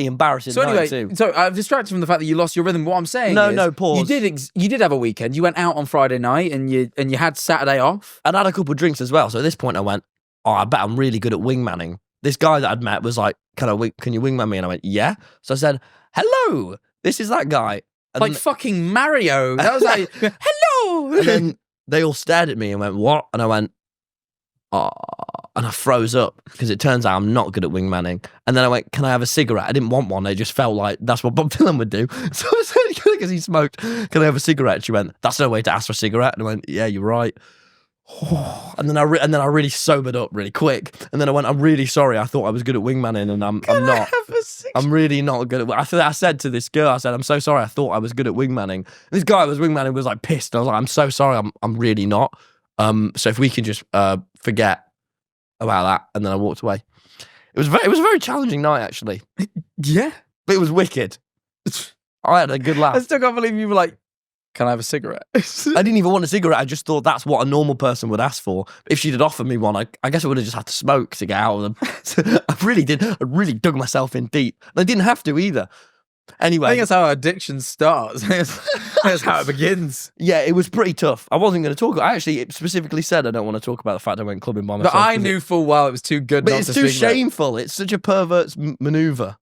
embarrassing night too. So I've distracted from the fact that you lost your rhythm. What I'm saying is, pause. You did have a weekend. You went out on Friday night and you had Saturday off. And I had a couple of drinks as well. So at this point I went, oh, I bet I'm really good at wingmanning. This guy that I'd met was like, can you wingman me? And I went, yeah. So I said, hello, this is that guy. And like fucking Mario. That was like, hello. And then they all stared at me and went, what? And I went, oh. And I froze up because it turns out I'm not good at wingmanning. And then I went, can I have a cigarette? I didn't want one. It just felt like that's what Bob Dylan would do. So I said, because he smoked, can I have a cigarette? She went, that's no way to ask for a cigarette. And I went, yeah, you're right. And then I really sobered up really quick. And then I went, I'm really sorry. I thought I was good at wingmanning and I'm not. I'm really not good at I said to this girl, I said, I'm so sorry. I thought I was good at wingmanning. This guy who was wingmanning was like pissed. And I was like, I'm so sorry. I'm really not. So if we can just forget about that, and then I walked away. It was a very challenging night, actually. Yeah, but it was wicked. I had a good laugh. I still can't believe you were like, can I have a cigarette? I didn't even want a cigarette. I just thought that's what a normal person would ask for. If she'd offered me one, I guess I would have just had to smoke to get out of them. So I really dug myself in deep. And I didn't have to either. Anyway, I think that's how addiction starts. That's how it begins. Yeah, it was pretty tough. I wasn't going to talk. I actually specifically said I don't want to talk about the fact I went clubbing by myself. But I knew full well it was too good. But it's too shameful. It's such a pervert's maneuver.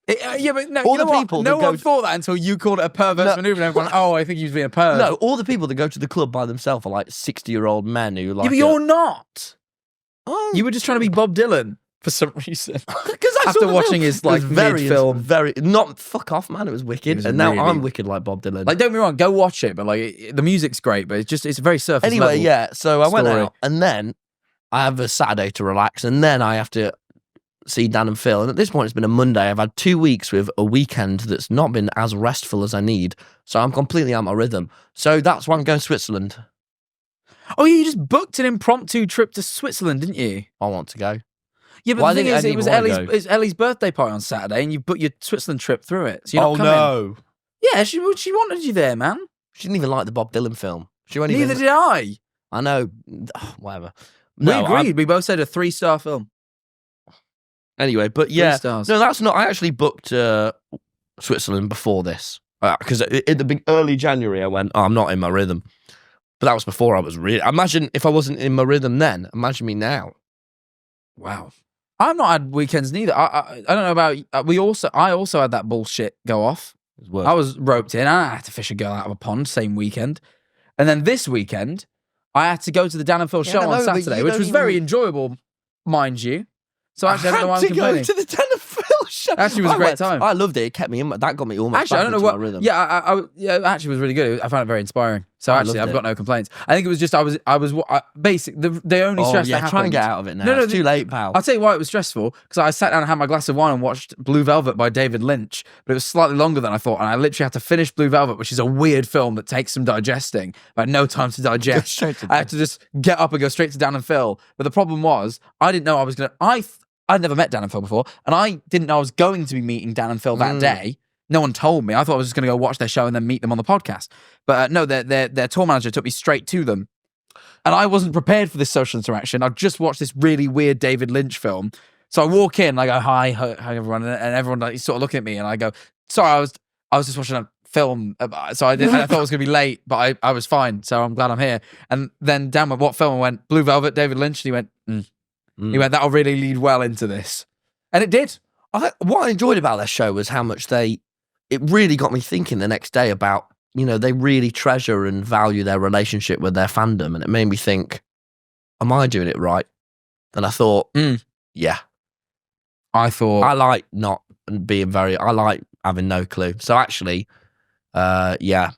Yeah, but no, all the people. No one thought that until you called it a perverse maneuver. And everyone, oh, I think he was being a pervert. No, all the people that go to the club by themselves are like 60-year-old men who like. Yeah, but you're not. Oh, you were just trying to be Bob Dylan for some reason. Because after watching his like mid-film, fuck off, man. It was wicked, and now I'm wicked like Bob Dylan. Like, don't get me wrong, go watch it, but like the music's great, but it's very surface anyway. level Yeah, so I went story. out, and then I have a Saturday to relax, and then I have to see Dan and Phil. And at this point, it's been a Monday. I've had 2 weeks with a weekend that's not been as restful as I need, so I'm completely out of my rhythm. So that's why I'm going to Switzerland. Oh, you just booked an impromptu trip to Switzerland, didn't you? I want to go. Yeah, but the thing is, it was Ellie's birthday party on Saturday, and you booked your Switzerland trip through it. So you're not coming. No! Yeah, she wanted you there, man. She didn't even like the Bob Dylan film. Neither did I. I know. Whatever. We agreed. We both said a 3-star film. Anyway, but yeah, 3 stars. No, that's not. I actually booked Switzerland before this because in the early January I went, oh, I'm not in my rhythm. But that was before I was really. Imagine if I wasn't in my rhythm then. Imagine me now. Wow. I've not had weekends neither. I don't know about. I also had that bullshit go off. I was roped in. I had to fish a girl out of a pond same weekend, and then this weekend I had to go to the Dan and Phil show on Saturday, which was very enjoyable, mind you. So actually, I don't know why I'm complaining. Go to the Dan and Phil show. show. Actually, it was a great time. I loved it. It kept me in. That got me almost. Actually, I don't know back what. into my rhythm. Yeah, it actually was really good. I found it very inspiring. So I actually, loved I've it. got no complaints. I think it was just basically the only stress that happened. Try and get out of it now. No, It's too late, pal. I'll tell you why it was stressful, because I sat down and had my glass of wine and watched Blue Velvet by David Lynch, but it was slightly longer than I thought, and I literally had to finish Blue Velvet, which is a weird film that takes some digesting. I had no time to digest. straight to I had to just get up and go straight to Dan and Phil. But the problem was, I didn't know I was going to... I'd never met Dan and Phil before, and I didn't know I was going to be meeting Dan and Phil that day. No one told me. I thought I was just going to go watch their show and then meet them on the podcast. But no, their tour manager took me straight to them. And I wasn't prepared for this social interaction. I've just watched this really weird David Lynch film. So I walk in, and I go, hi everyone. And everyone like, sort of looking at me, and I go, sorry, I was just watching a film. So I thought I was going to be late, but I was fine. So I'm glad I'm here. And then Dan went, what film? I went, Blue Velvet, David Lynch. And he went, He went, that'll really lead well into this. And it did. What I enjoyed about their show was how much it really got me thinking the next day about, they really treasure and value their relationship with their fandom. And it made me think, am I doing it right? And I thought, yeah. I thought... I like I like having no clue. So actually, yeah.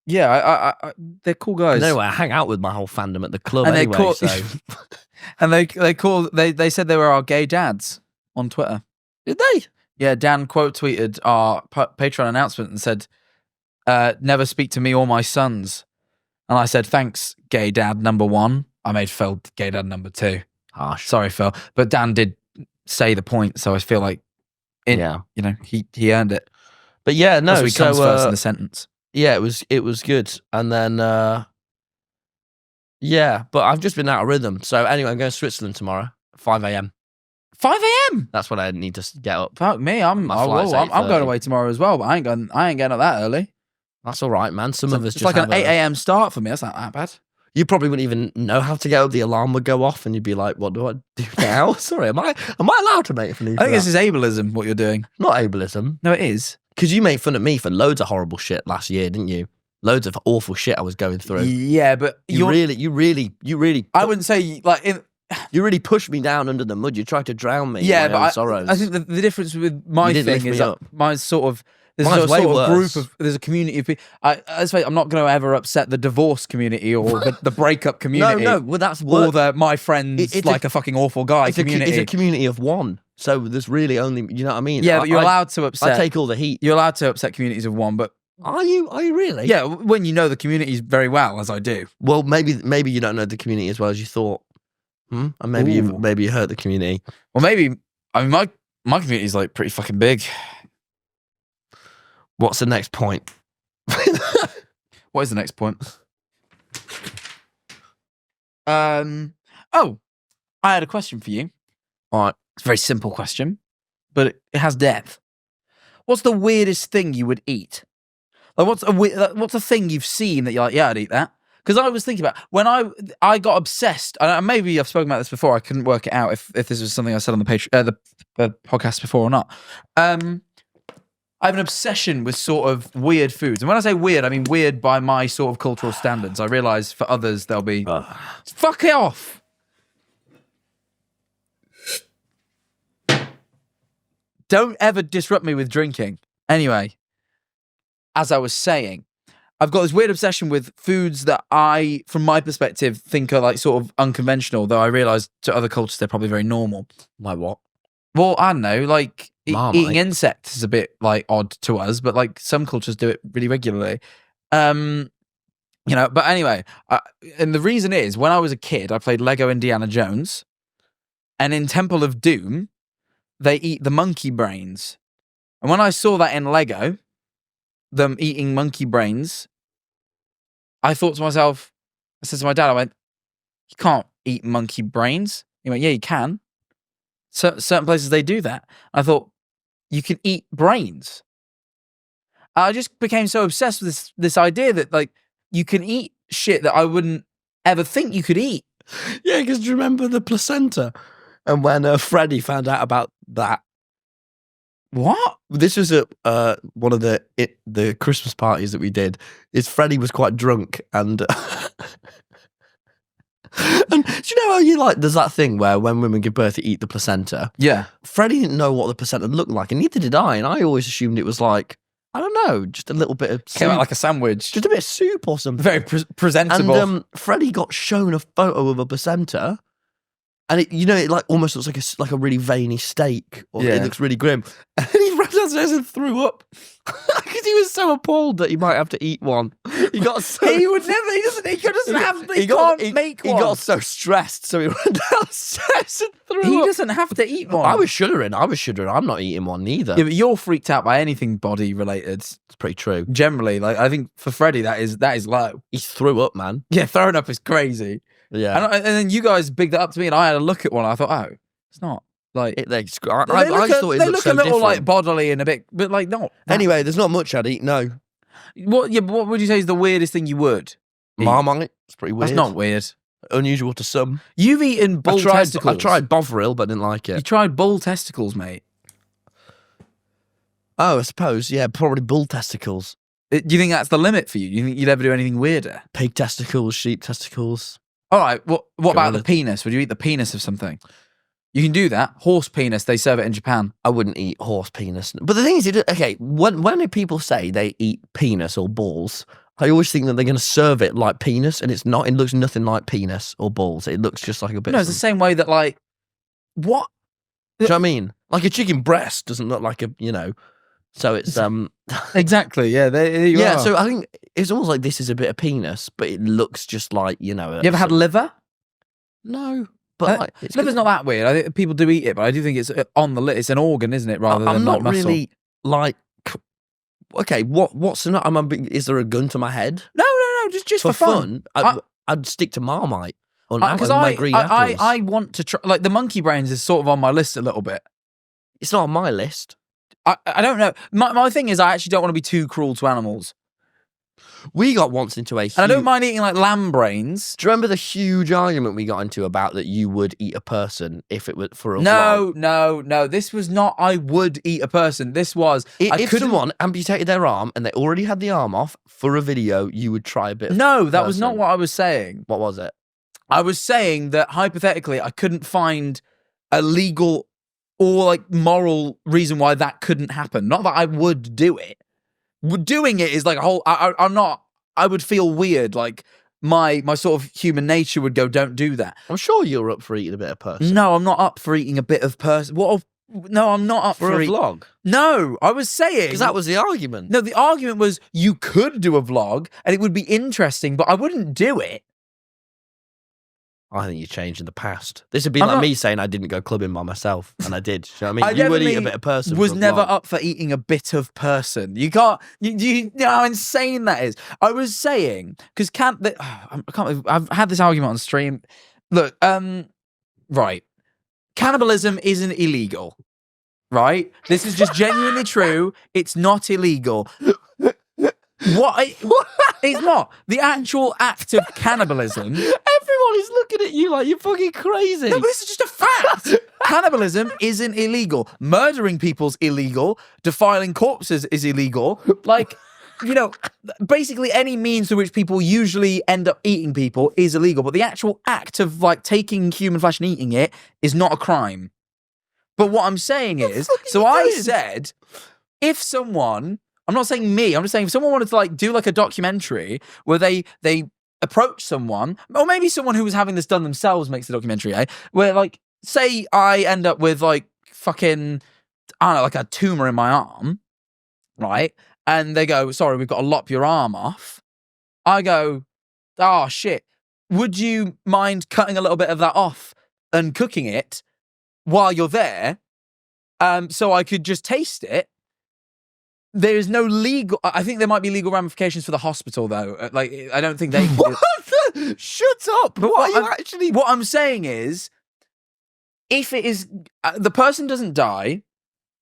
Yeah, they're cool guys. Anyway, I hang out with my whole fandom at the club and anyway, so... And they said they were our gay dads on Twitter. Did they? Yeah, Dan quote tweeted our Patreon announcement and said, never speak to me or my sons. And I said, thanks, gay dad number 1. I made Phil gay dad number 2. Harsh. Sorry, Phil. But Dan did say the point, so I feel like he earned it. But yeah, no, so he comes first in the sentence. Yeah, it was good. And then yeah, but I've just been out of rhythm. So anyway, I'm going to Switzerland tomorrow, 5 a.m. 5 a.m. That's what I need to get up. Fuck me, I'm going away tomorrow as well, but I ain't getting up that early. That's all right, man. Some of us it's just like have an 8 a.m. start for me. That's not that bad. You probably wouldn't even know how to get up. The alarm would go off, and you'd be like, "What do I do now?" Sorry, am I allowed to make fun of you? I think this is ableism. What you're doing? Not ableism. No, it is. Because you made fun of me for loads of horrible shit last year, didn't you? Loads of awful shit I was going through. Yeah, but you really. I wouldn't say like you really pushed me down under the mud. You tried to drown me. Yeah, in my but own sorrows. I think the difference with my thing is that my sort of there's Mine's a sort way of worse. group of there's a community of people. I'm not going to ever upset the divorce community or the breakup community. No, well that's worse. Or the my friend's it's like a fucking awful guy community. It's a community of one. So there's really only, you know what I mean? Yeah, but you're allowed to upset. I take all the heat. You're allowed to upset communities of one, but Are you really? yeah, when you know the communities very well, as I do. Well, maybe you don't know the community as well as you thought. And maybe you hurt the community. Well, maybe my community is like pretty fucking big. What's the next point? What is the next point? Oh, I had a question for you. All right. It's a very simple question, but it has depth. What's the weirdest thing you would eat? Like, what's a thing you've seen that you're like, yeah, I'd eat that? Because I was thinking about when I got obsessed, and maybe I've spoken about this before. I couldn't work it out if this was something I said on the podcast before or not. I have an obsession with sort of weird foods, and when I say weird, I mean weird by my sort of cultural standards. I realise for others they'll be fuck it off. Don't ever disrupt me with drinking. Anyway, as I was saying, I've got this weird obsession with foods that I, from my perspective, think are like sort of unconventional, though I realise to other cultures they're probably very normal. Like what? Well, I don't know, like Marmite. eating insects is a bit like odd to us, but like some cultures do it really regularly. But anyway, and the reason is when I was a kid, I played Lego Indiana Jones, and in Temple of Doom, they eat the monkey brains. And when I saw that in Lego, them eating monkey brains, I thought to myself, I said to my dad, I went, you can't eat monkey brains. He went, yeah, you can. Certain places they do that. I thought, you can eat brains. I just became so obsessed with this idea that like you can eat shit that I wouldn't ever think you could eat. Yeah, because do you remember the placenta? And when Freddie found out about that. What? This was at one of the Christmas parties that we did. Freddie was quite drunk and And do you know how you like? There's that thing where when women give birth, they eat the placenta. Yeah. Freddie didn't know what the placenta looked like, and neither did I. And I always assumed it was like, I don't know, just a little bit of soup. Came out like a sandwich. Just a bit of soup or something. Very presentable. And Freddie got shown a photo of a placenta, and it like almost looks like a really veiny steak, or Yeah. it looks really grim. And he ran downstairs and threw up because he was so appalled that he might have to eat one. He got so he would never. He doesn't. He doesn't have. He can't make He one. got so stressed, so he ran downstairs and threw He up. doesn't have to eat one. I was shuddering. I'm not eating one neither. Yeah, but you're freaked out by anything body related. It's pretty true. Generally, like I think for Freddie, that is low. He threw up, man. Yeah, throwing up is crazy. Yeah. And then you guys bigged that up to me, and I had a look at one. And I thought, oh, it's not like I they thought look, it they looked look so a little different. like bodily and a bit, but like not. Anyway, there's not much I'd eat. No. What? Yeah, but what would you say is the weirdest thing you would? eat? Marmite. It's pretty weird. That's not weird. Unusual to some. You've eaten bull testicles. I tried Bovril, but didn't like You it. tried bull testicles, mate. Oh, I suppose. Yeah, probably bull testicles. Do you think that's the limit for you? You think you'd ever do anything weirder? Pig testicles, sheep testicles. All right. What about Gorilla. the penis? Would you eat the penis of something? You can do that. Horse penis. They serve it in Japan. I wouldn't eat horse penis. But the thing is, okay, when people say they eat penis or balls, I always think that they're going to serve it like penis, and it's not. It looks nothing like penis or balls. It looks just like a bit. No, it's the same way that like what? Do you know what I mean? Like a chicken breast doesn't look like a, So it's Exactly. Yeah. There you yeah. are. So I think it's almost like this is a bit of penis, but it looks just like you ever had liver? No, but like, it's Liver's not that weird. I think people do eat it, but I do think it's on the list. It's an organ, isn't it? Rather I'm than not like muscle. really like. Okay, what's enough? Is there a gun to my head? No. Just for fun. I'd stick to Marmite. Because I want to try. Like the monkey brains is sort of on my list a little bit. It's not on my list. I don't know. My thing is I actually don't want to be too cruel to animals. We got once into a huge... And I don't mind eating like lamb brains. Do you remember the huge argument we got into about that you would eat a person if it were for a vlog? No. This was not I would eat a person. This was... If someone amputated their arm and they already had the arm off for a video, you would try a bit of No, that was person. not what I was saying. What was it? I was saying that hypothetically I couldn't find a legal or like moral reason why that couldn't happen. Not that I would do it. Doing it is like a whole... I would feel weird. Like my sort of human nature would go, don't do that. I'm sure you're up for eating a bit of person. No, I'm not up for eating a bit of person. No, I'm not up For a for vlog? No, I was saying... Because that was the argument. No, the argument was you could do a vlog and it would be interesting, but I wouldn't do it. I think you changed in the past. This would be like me saying I didn't go clubbing by myself, and I did. Do you know what I mean? You would eat a bit of person. Was for a never vlog. up for eating a bit of person. You can't. You know how insane that is. I was saying because I've had this argument on stream. Look, right. Cannibalism isn't illegal, right? This is just genuinely true. It's not illegal. It's not. The actual act of cannibalism. Everyone is looking at you like you're fucking crazy. No, but this is just a fact. Cannibalism isn't illegal. Murdering people's illegal. Defiling corpses is illegal. Like, basically any means through which people usually end up eating people is illegal. But the actual act of like taking human flesh and eating it is not a crime. But what I'm saying is, so I said, if someone... I'm not saying me. I'm just saying if someone wanted to like do like a documentary where they approach someone, or maybe someone who was having this done themselves makes the documentary, where like say I end up with like fucking I don't know, like a tumor in my arm, right? And they go, sorry, we've got to lop your arm off. I go, oh shit. Would you mind cutting a little bit of that off and cooking it while you're there? So I could just taste it. There is no legal... I think there might be legal ramifications for the hospital, though. Like, I don't think they... Shut up! But what I'm saying is, if it is... the person doesn't die,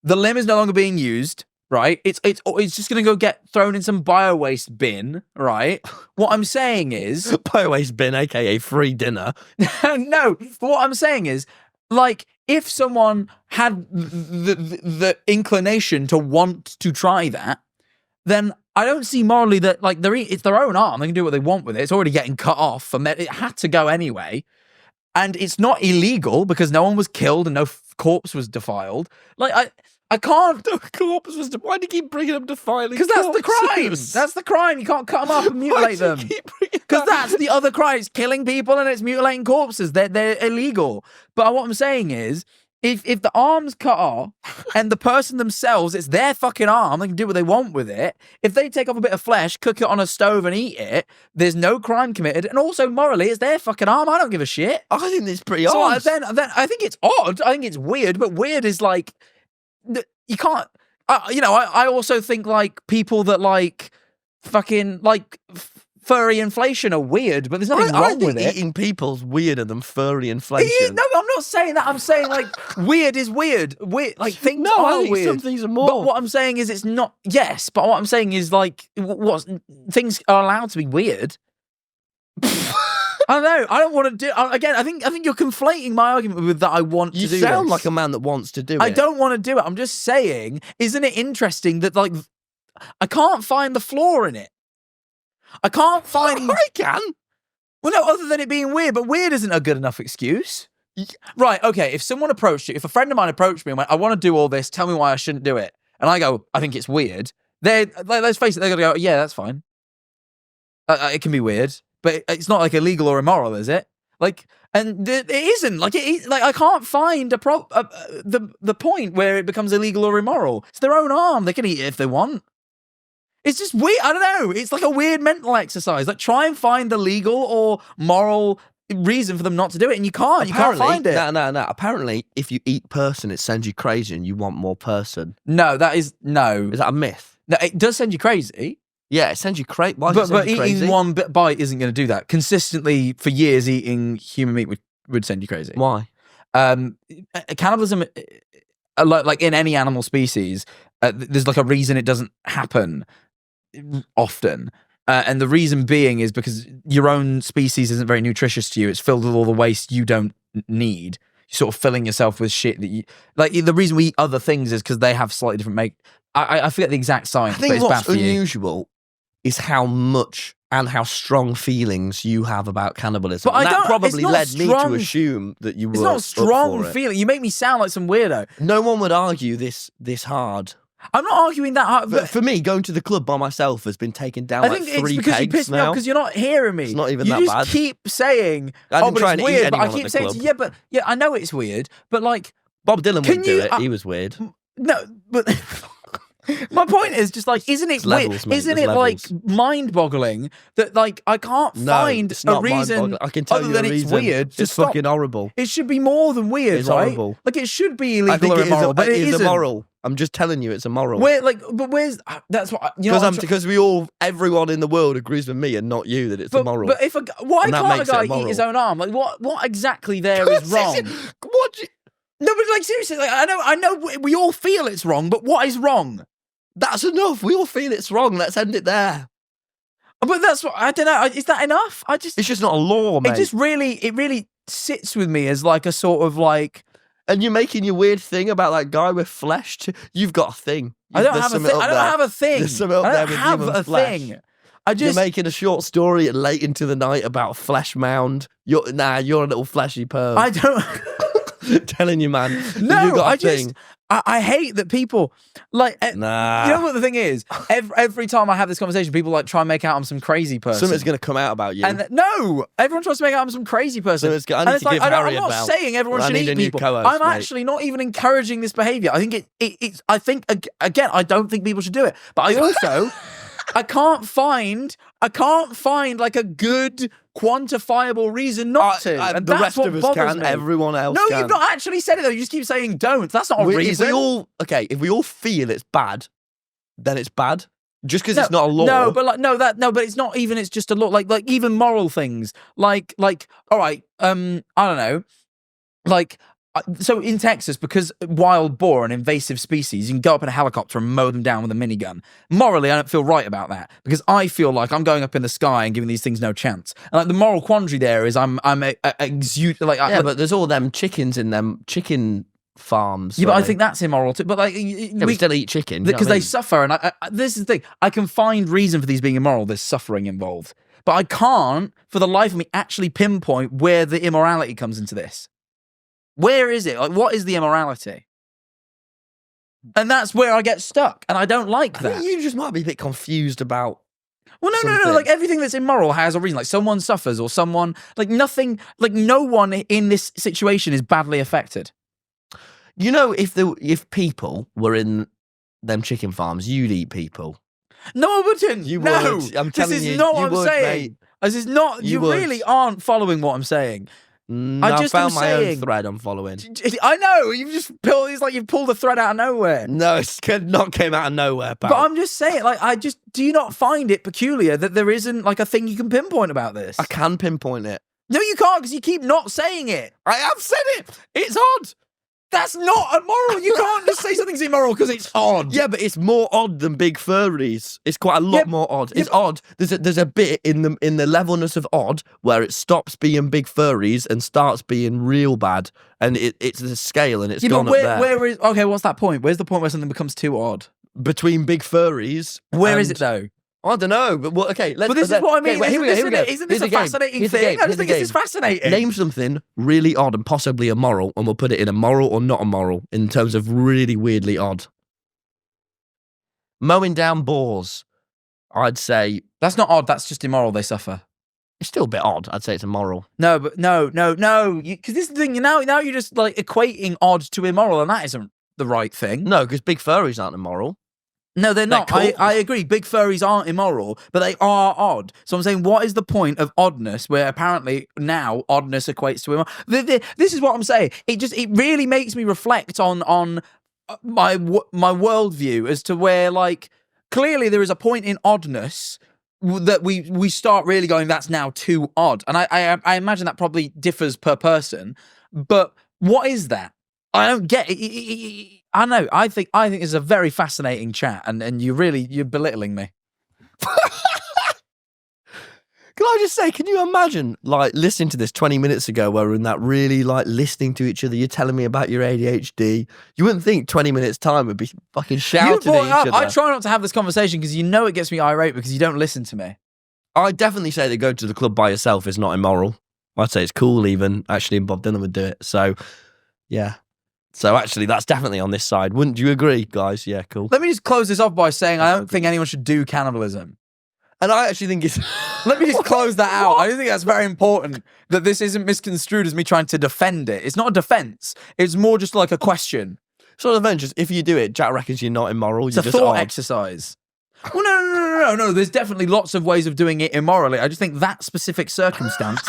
the limb is no longer being used, right? It's just going to go get thrown in some bio-waste bin, right? What I'm saying is... Bio-waste bin, a.k.a. free dinner. No, but what I'm saying is, like... If someone had the inclination to want to try that, then I don't see morally that like it's their own arm. They can do what they want with it. It's already getting cut off, and it had to go anyway. And it's not illegal because no one was killed and no corpse was defiled. Like I can't. The corpse was. Why do you keep bringing up defiling? Because that's the crime. That's the crime. You can't cut them up and mutilate them. Because that's the other crime. It's killing people and it's mutilating corpses. They're illegal. But what I'm saying is, if the arm's cut off and the person themselves, it's their fucking arm, they can do what they want with it. If they take off a bit of flesh, cook it on a stove and eat it, there's no crime committed. And also morally, it's their fucking arm. I don't give a shit. I think it's pretty So odd. then I think it's odd. I think it's weird. But weird is like you can't. I also think like people that like fucking like furry inflation are weird, but there's nothing wrong with it. Eating people's weirder than furry inflation. No, I'm not saying that. I'm saying like weird is weird. Weird, like things I are think weird. some things are more. But what I'm saying is it's not. Yes, but what I'm saying is like what things are allowed to be weird. I don't know. I don't want to do. Again, I think you're conflating my argument with that. I want to do. You sound this. like a man that wants to do it. I don't want to do it. I'm just saying. Isn't it interesting that like I can't find the flaw in it. I can't find. I can. Well, no, other than it being weird, but weird isn't a good enough excuse. Right, okay, if someone approached you, if a friend of mine approached me and went, I want to do all this, tell me why I shouldn't do it. And I go, I think it's weird. Let's face it, they're going to go, yeah, that's fine. It can be weird, but it's not like illegal or immoral, is it? Like, and it isn't. Like, I can't find the point where it becomes illegal or immoral. It's their own arm. They can eat it if they want. It's just weird. I don't know. It's like a weird mental exercise. Like, try and find the legal or moral reason for them not to do it, and you can't. You can't find it. No. Apparently, if you eat person, it sends you crazy and you want more person. No, that is no. Is that a myth? No, it does send you crazy. Yeah, it sends you crazy. Why does it send you crazy? Eating one bite isn't going to do that. Consistently for years, eating human meat would send you crazy. Why? Cannibalism, like in any animal species, there's like a reason it doesn't happen often. And the reason being is because your own species isn't very nutritious to you. It's filled with all the waste you don't need. You're sort of filling yourself with shit that you... Like, the reason we eat other things is because they have slightly different make... I forget the exact science, but it's bad for you. I think what's unusual is how much and how strong feelings you have about cannibalism. But that probably led me to assume that you were... It's not a strong feeling. You make me sound like some weirdo. No one would argue this hard. I'm not arguing that hard. But for me, going to the club by myself has been taken down like 3 pegs now. I think it's because you pissed me off because you're not hearing me. It's not even that bad. You just keep saying, I didn't try it's and weird, eat but I anyone keep at the saying, club. yeah, I know it's weird, but like... Bob Dylan wouldn't do it. He was weird. No, but... My point is just like, isn't it weird? Levels, mate. Isn't There's it levels. like mind-boggling that like I can't find it's a not reason mind-boggling. I can tell other you than a it's reason. weird? It's to stop. fucking horrible. It should be more than weird, It's right? horrible. Like it should be I illegal think or it immoral, but it is isn't. immoral. I'm just telling you, it's immoral. Where's that's what you know? Because everyone in the world agrees with me and not you that it's immoral. But why And that can't a makes it guy immoral. eat his own arm? Like what exactly there is wrong? No, but like seriously, like I know we all feel it's wrong, but what is wrong? That's enough. We all feel it's wrong. Let's end it there. But that's what I don't know. Is that enough? It's just not a law, mate. It really sits with me as like a sort of like. And you're making your weird thing about that guy with flesh. You've got a thing. I don't have a thing. I don't have a thing. There's something up there with human flesh. Thing. You're making a short story late into the night about flesh mound. You're a little fleshy perv. I don't. Telling you, man. No, you got a thing. I hate that people like. Nah. You know what the thing is? Every time I have this conversation, people like try and make out I'm some crazy person. Something's going to come out about you. And no, everyone tries to make out I'm some crazy person. I need to give Harry a belt. I'm not saying everyone should eat people. I'm actually not even encouraging this behaviour. I think it's. I think again, I don't think people should do it. But I also. I can't find like a good quantifiable reason not to. And the that's rest what of us bothers can. me. Everyone else No, can. you've not actually said it though. You just keep saying don't. That's not a reason. If we all feel it's bad, then it's bad. Just because it's not a law. No, but it's not even. It's just a law. Like even moral things. Like all right. I don't know. Like. So in Texas, because wild boar, an invasive species, you can go up in a helicopter and mow them down with a minigun. Morally, I don't feel right about that because I feel like I'm going up in the sky and giving these things no chance. And like the moral quandary there is but there's all them chickens in them chicken farms. Yeah, but where I they- think that's immoral too. But like, yeah, we still eat chicken. you know because what I they mean? suffer, and this is the thing. I can find reason for these being immoral. There's suffering involved, but I can't, for the life of me, actually pinpoint where the immorality comes into this. Where is it? Like, what is the immorality? And that's where I get stuck, and I don't like I that. think you just might be a bit confused about. Well, no. something. Like everything that's immoral has a reason. Like someone suffers, or someone like nothing. Like no one in this situation is badly affected. You know, if people were in them chicken farms, you'd eat people. No, I wouldn't. You no, would. I'm this telling is you, not you what I'm would, saying. mate. This is not. You You would. really aren't following what I'm saying. I just found am my own saying- thread I'm following. I know you've just pulled. It's like you've pulled the thread out of nowhere. No, it's not came out of nowhere, pal. But I'm just saying, like, do you not find it peculiar that there isn't like a thing you can pinpoint about this? I can pinpoint it. No, you can't because you keep not saying it. I have said it. It's odd. That's not immoral. You can't just say something's immoral because it's odd. Yeah, but it's more odd than big furries. It's quite a lot Yeah, more odd. yeah, It's odd. There's a bit in the levelness of odd where it stops being big furries and starts being real bad, and it's a scale and it's Yeah, gone but up there. where is okay? What's that point? Where's the point where something becomes too odd? Between big furries, Where is and- it though? I don't know, but okay. Let's. But this is what I mean. Okay, here we go. Here we go. Isn't this Here's a the game. fascinating Here's the thing? game. I Here's just the think this is game. fascinating. Name something really odd and possibly immoral, and we'll put it in a moral or not immoral in terms of really weirdly odd. Mowing down boars, I'd say That's not odd. That's just immoral. They suffer. it's still a bit odd. I'd say it's immoral. No, but no. Because this is the thing. Now you're just like equating odd to immoral, and that isn't the right thing. No, because big furries aren't immoral. No, they're not. cool. I agree. Big furries aren't immoral, but they are odd. So I'm saying, what is the point of oddness where apparently now oddness equates to immoral? This is what I'm saying. It really makes me reflect on my worldview as to where, like, clearly there is a point in oddness that we start really going, that's now too odd. And I imagine that probably differs per person. But what is that? I don't get it. I know. I think it's a very fascinating chat, and you're belittling me. Can I just say, can you imagine, like, listening to this 20 minutes ago where we're in that really, like, listening to each other, you're telling me about your ADHD. You wouldn't think 20 minutes' time would be fucking shouting at each other. I try not to have this conversation because you know it gets me irate because you don't listen to me. I definitely say that going to the club by yourself is not immoral. I'd say it's cool even. Actually, Bob Dylan would do it. So, yeah. So, actually, that's definitely on this side. Wouldn't you agree, guys? Yeah, cool. Let me just close this off by saying I don't think anyone should do cannibalism. And I actually think it's... Let me just close that out. I think that's very important that this isn't misconstrued as me trying to defend it. It's not a defense. It's more just like a question. Sort of adventures. If you do it, Jack reckons you're not immoral. It's You're a just thought odd. exercise. Well, no. There's definitely lots of ways of doing it immorally. I just think that specific circumstance,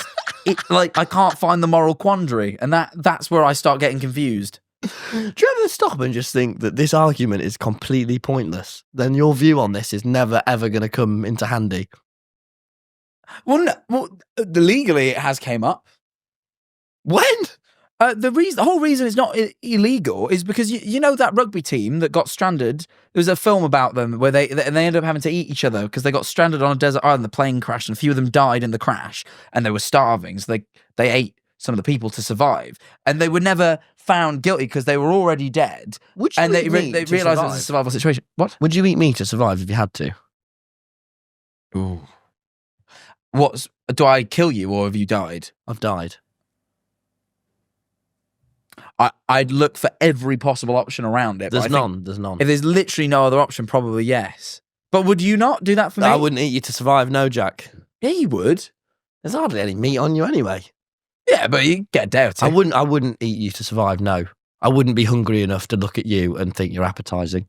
I can't find the moral quandary, and that's where I start getting confused. Do you ever stop and just think that this argument is completely pointless? Then your view on this is never, ever going to come into handy. Well, legally it has came up. When? The whole reason it's not illegal is because you know that rugby team that got stranded. There was a film about them where they ended up having to eat each other because they got stranded on a desert island. The plane crashed, and a few of them died in the crash, and they were starving. So they ate some of the people to survive, and they were never found guilty because they were already dead. Would you And they eat meat to realized it was survive? a survival situation. What? Would you eat meat to survive if you had to? Ooh. Do I kill you or have you died? I've died. I'd look for every possible option around it. but There's I think none. There's none. If there's literally no other option, probably yes. But would you not do that for me? I wouldn't eat you to survive, no, Jack. Yeah, you would. There's hardly any meat on you anyway. Yeah, but you get dirty. I wouldn't eat you to survive, no. I wouldn't be hungry enough to look at you and think you're appetizing.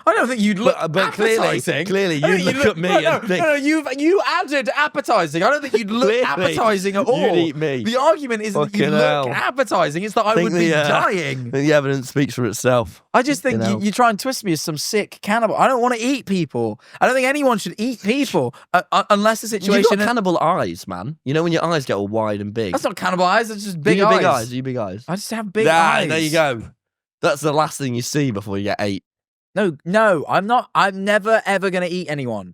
I don't think you'd look But clearly appetizing. you'd look at me and think... No, you added appetizing. I don't think you'd look Clearly, appetizing at all. you'd eat me. The argument isn't that you Fucking look hell. appetizing. It's that I would be dying. The evidence speaks for itself. I just think Fucking hell. you try and twist me as some sick cannibal. I don't want to eat people. I don't think anyone should eat people unless the You've situation... got cannibal eyes, man. You know when your eyes get all wide and big? That's not cannibal eyes. That's just Are big you eyes. big eyes? Are you big eyes? I just have big eyes. There you go. That's the last thing you see before you get ate. No, I'm not. I'm never ever gonna eat anyone,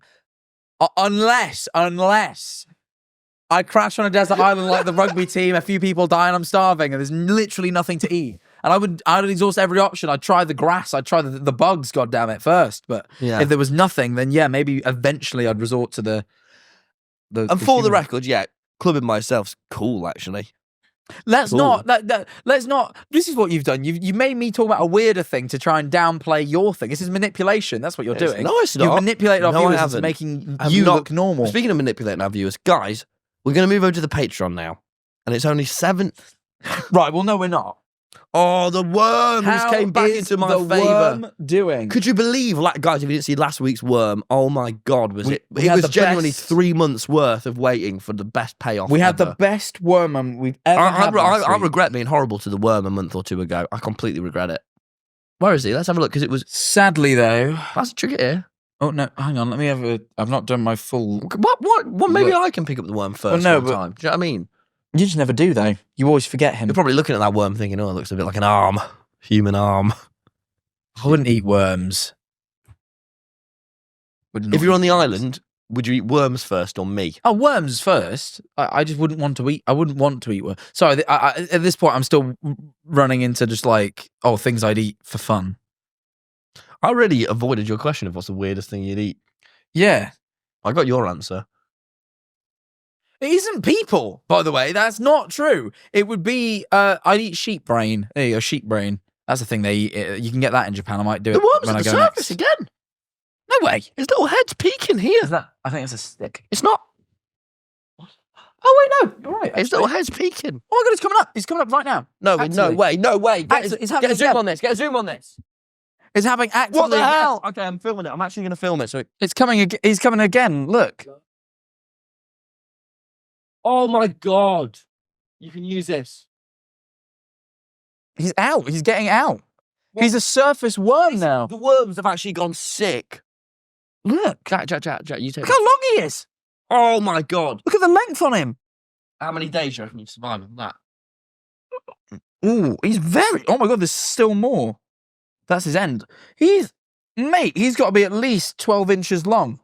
unless I crash on a desert island like the rugby team. A few people die and I'm starving, and there's literally nothing to eat. And I'd exhaust every option. I'd try the grass. I'd try the bugs, goddammit, first. But Yeah. if there was nothing, then yeah, maybe eventually I'd resort to the And for the human. record, yeah, clubbing myself's cool, actually. Let's Cool. not. Let's not. This is what you've done. You made me talk about a weirder thing to try and downplay your thing. This is manipulation. That's what you're doing. No, it's You've not. manipulated our No, I viewers into haven't. making I've you not- look normal. Speaking of manipulating our viewers, guys, we're going to move over to the Patreon now. And it's only 7... Right. Well, no, we're not. Oh, the worms How came back is into my the favour. worm doing? Could you believe, guys, if you didn't see last week's worm, oh my God, We it had was the genuinely best- 3 months worth of waiting for the best payoff We had the ever. best worm we've ever had. last I week. regret being horrible to the worm a month or two ago. I completely regret it. Where is he? Let's have a look, because it was... Sadly, though. That's a trick here. Oh no! Hang on. Let me have a. I've not done my full. What? Maybe Look. I can pick up the worm first no, one but- time. Do you know what I mean? You just never do, though. You always forget him. You're probably looking at that worm thinking, oh, it looks a bit like an arm. Human arm. I wouldn't eat worms. Would not If you're on eat the worms. island, would you eat worms first or me? Oh, worms first. I just wouldn't want to eat. I wouldn't want to eat worms. Sorry, at this point, I'm still running into just like, things I'd eat for fun. I really avoided your question of what's the weirdest thing you'd eat. Yeah. I got your answer. It isn't people, by the way. That's not true. It would be, I'd eat sheep brain. There you go, sheep brain. That's the thing they eat. You can get that in Japan. I might do it The worm's when at I the go surface next. again. No way. His little head's peeking here. Is that? I think it's a stick. It's not. Oh, wait, no. You're right. His actually. little head's peeking. Oh my God, he's coming up. He's coming up right now. No, Actually. no way. Get Actually, it's a happening zoom again. on this. Get a zoom on this. It's happening actively. What the again. hell? Okay, I'm filming it. I'm actually going to film it. So, It's coming. He's coming again. Look. oh my God, you can use this. He's out. He's getting out. He's a surface worm now. The worms have actually gone sick. Look. Jack, you take Look how long he is. Oh my God. Look at the length on him. How many days do you reckon you survive on that? Ooh, he's very. Oh my God, there's still more. That's his end. He's got to be at least 12 inches long,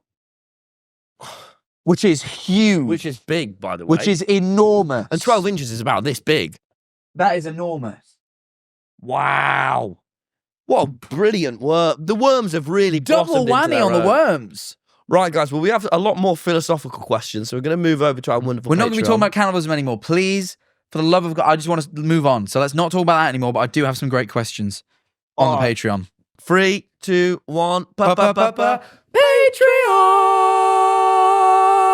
which is huge. Which is big, by the way. Which is enormous. And 12 inches is about this big. That is enormous. Wow. What a brilliant worm. The worms have really Double blossomed into whammy their on the own. worms. Right, guys. Well, we have a lot more philosophical questions, so we're going to move over to our wonderful We're not going to be talking Patreon. about cannibalism anymore. Please, for the love of God, I just want to move on. So let's not talk about that anymore, but I do have some great questions on the Patreon. 3, 2, 1. Patreon!